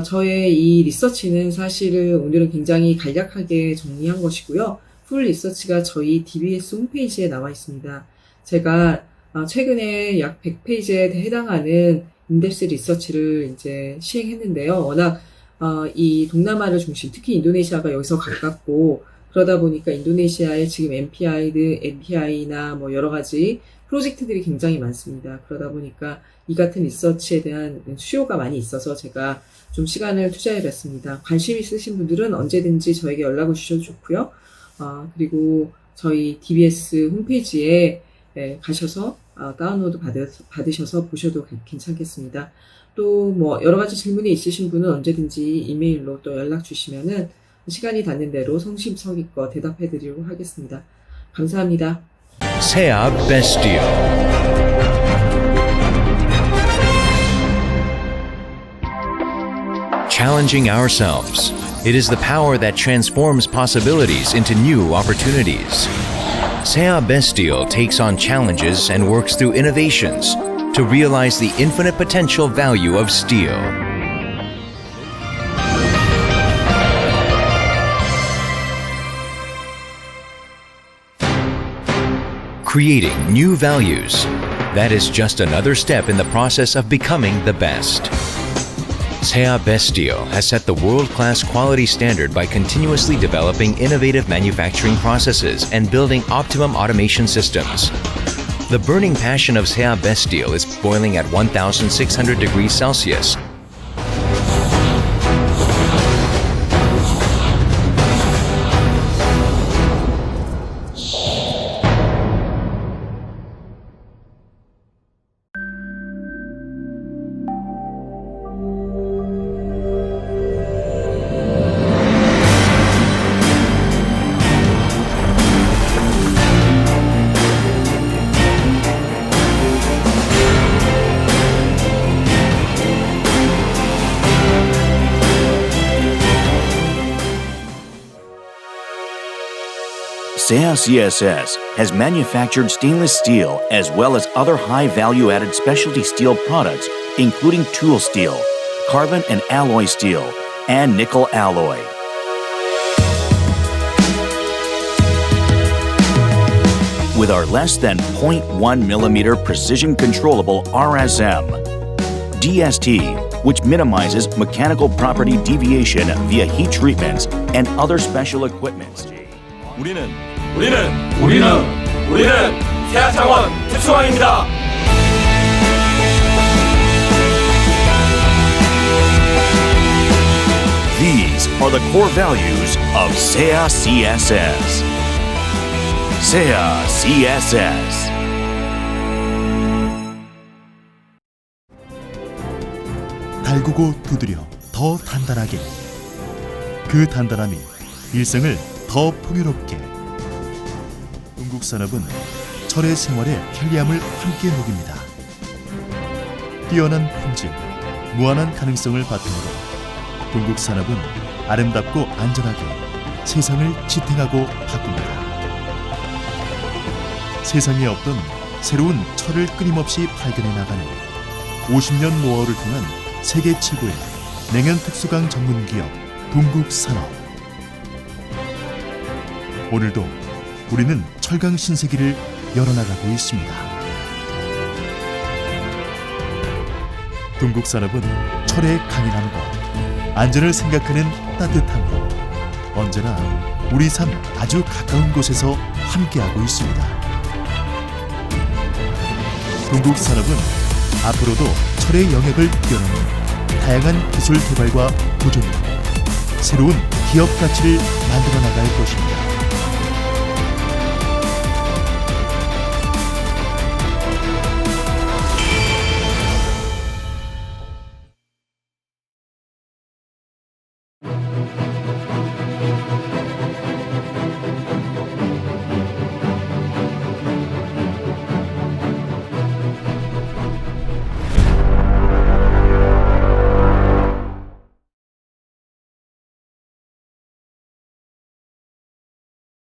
저의 이 리서치는 사실은 오늘은 굉장히 간략하게 정리한 것이고요. 풀 리서치가 저희 DBS 홈페이지에 나와 있습니다. 제가 최근에 약 100페이지에 해당하는 인덱스 리서치를 이제 시행했는데요. 워낙 이 동남아를 중심, 특히 인도네시아가 여기서 가깝고 그러다 보니까 인도네시아에 지금 MPI나 뭐 여러 가지 프로젝트들이 굉장히 많습니다. 그러다 보니까 이 같은 리서치에 대한 수요가 많이 있어서 제가 좀 시간을 투자해봤습니다. 관심 있으신 분들은 언제든지 저에게 연락을 주셔도 좋고요. 그리고 저희 DBS 홈페이지에 가셔서 다운로드 받으셔서 보셔도 괜찮겠습니다. 또 뭐 여러 가지 질문이 있으신 분은 언제든지 이메일로 또 연락 주시면은 시간이 닿는 대로 성심성의껏 대답해 드리도록 하겠습니다. 감사합니다. Sea Bestio. Challenging ourselves. It is the power that transforms possibilities into new opportunities. Sea Bestio takes on challenges and works through innovations to realize the infinite potential value of steel. Creating new values. That is just another step in the process of becoming the best. Sea Bestio has set the world-class quality standard by continuously developing innovative manufacturing processes and building optimum automation systems. The burning passion of Sea Bestio is boiling at 1,600 degrees Celsius. Sea CSS has manufactured stainless steel as well as other high value-added specialty steel products, including tool steel, carbon and alloy steel, and nickel alloy. With our less than 0.1 millimeter precision controllable RSM, DST, which minimizes mechanical property deviation via heat treatments and other special equipment. 우리는 세아창원 특수왕입니다. These are the core values of Sea CSS. Sea CSS. 달구고 두드려 더 단단하게. 그 단단함이 일생을 더 풍요롭게. 동국산업은 철의 생활의 편리함을 함께 녹입니다. 뛰어난 품질, 무한한 가능성을 바탕으로 동국산업은 아름답고 안전하게 세상을 지탱하고 바꿉니다. 세상에 없던 새로운 철을 끊임없이 발견해 나가는 50년 노하우를 통한 세계 최고의 냉연 특수강 전문 기업 동국산업. 오늘도 우리는 철강 신세계를 열어나가고 있습니다. 동국산업은 철의 강인함과 안전을 생각하는 따뜻함으로 언제나 우리 삶 아주 가까운 곳에서 함께하고 있습니다. 동국산업은 앞으로도 철의 영역을 뛰어넘는 다양한 기술 개발과 도전으로 새로운 기업 가치를 만들어 나갈 것입니다.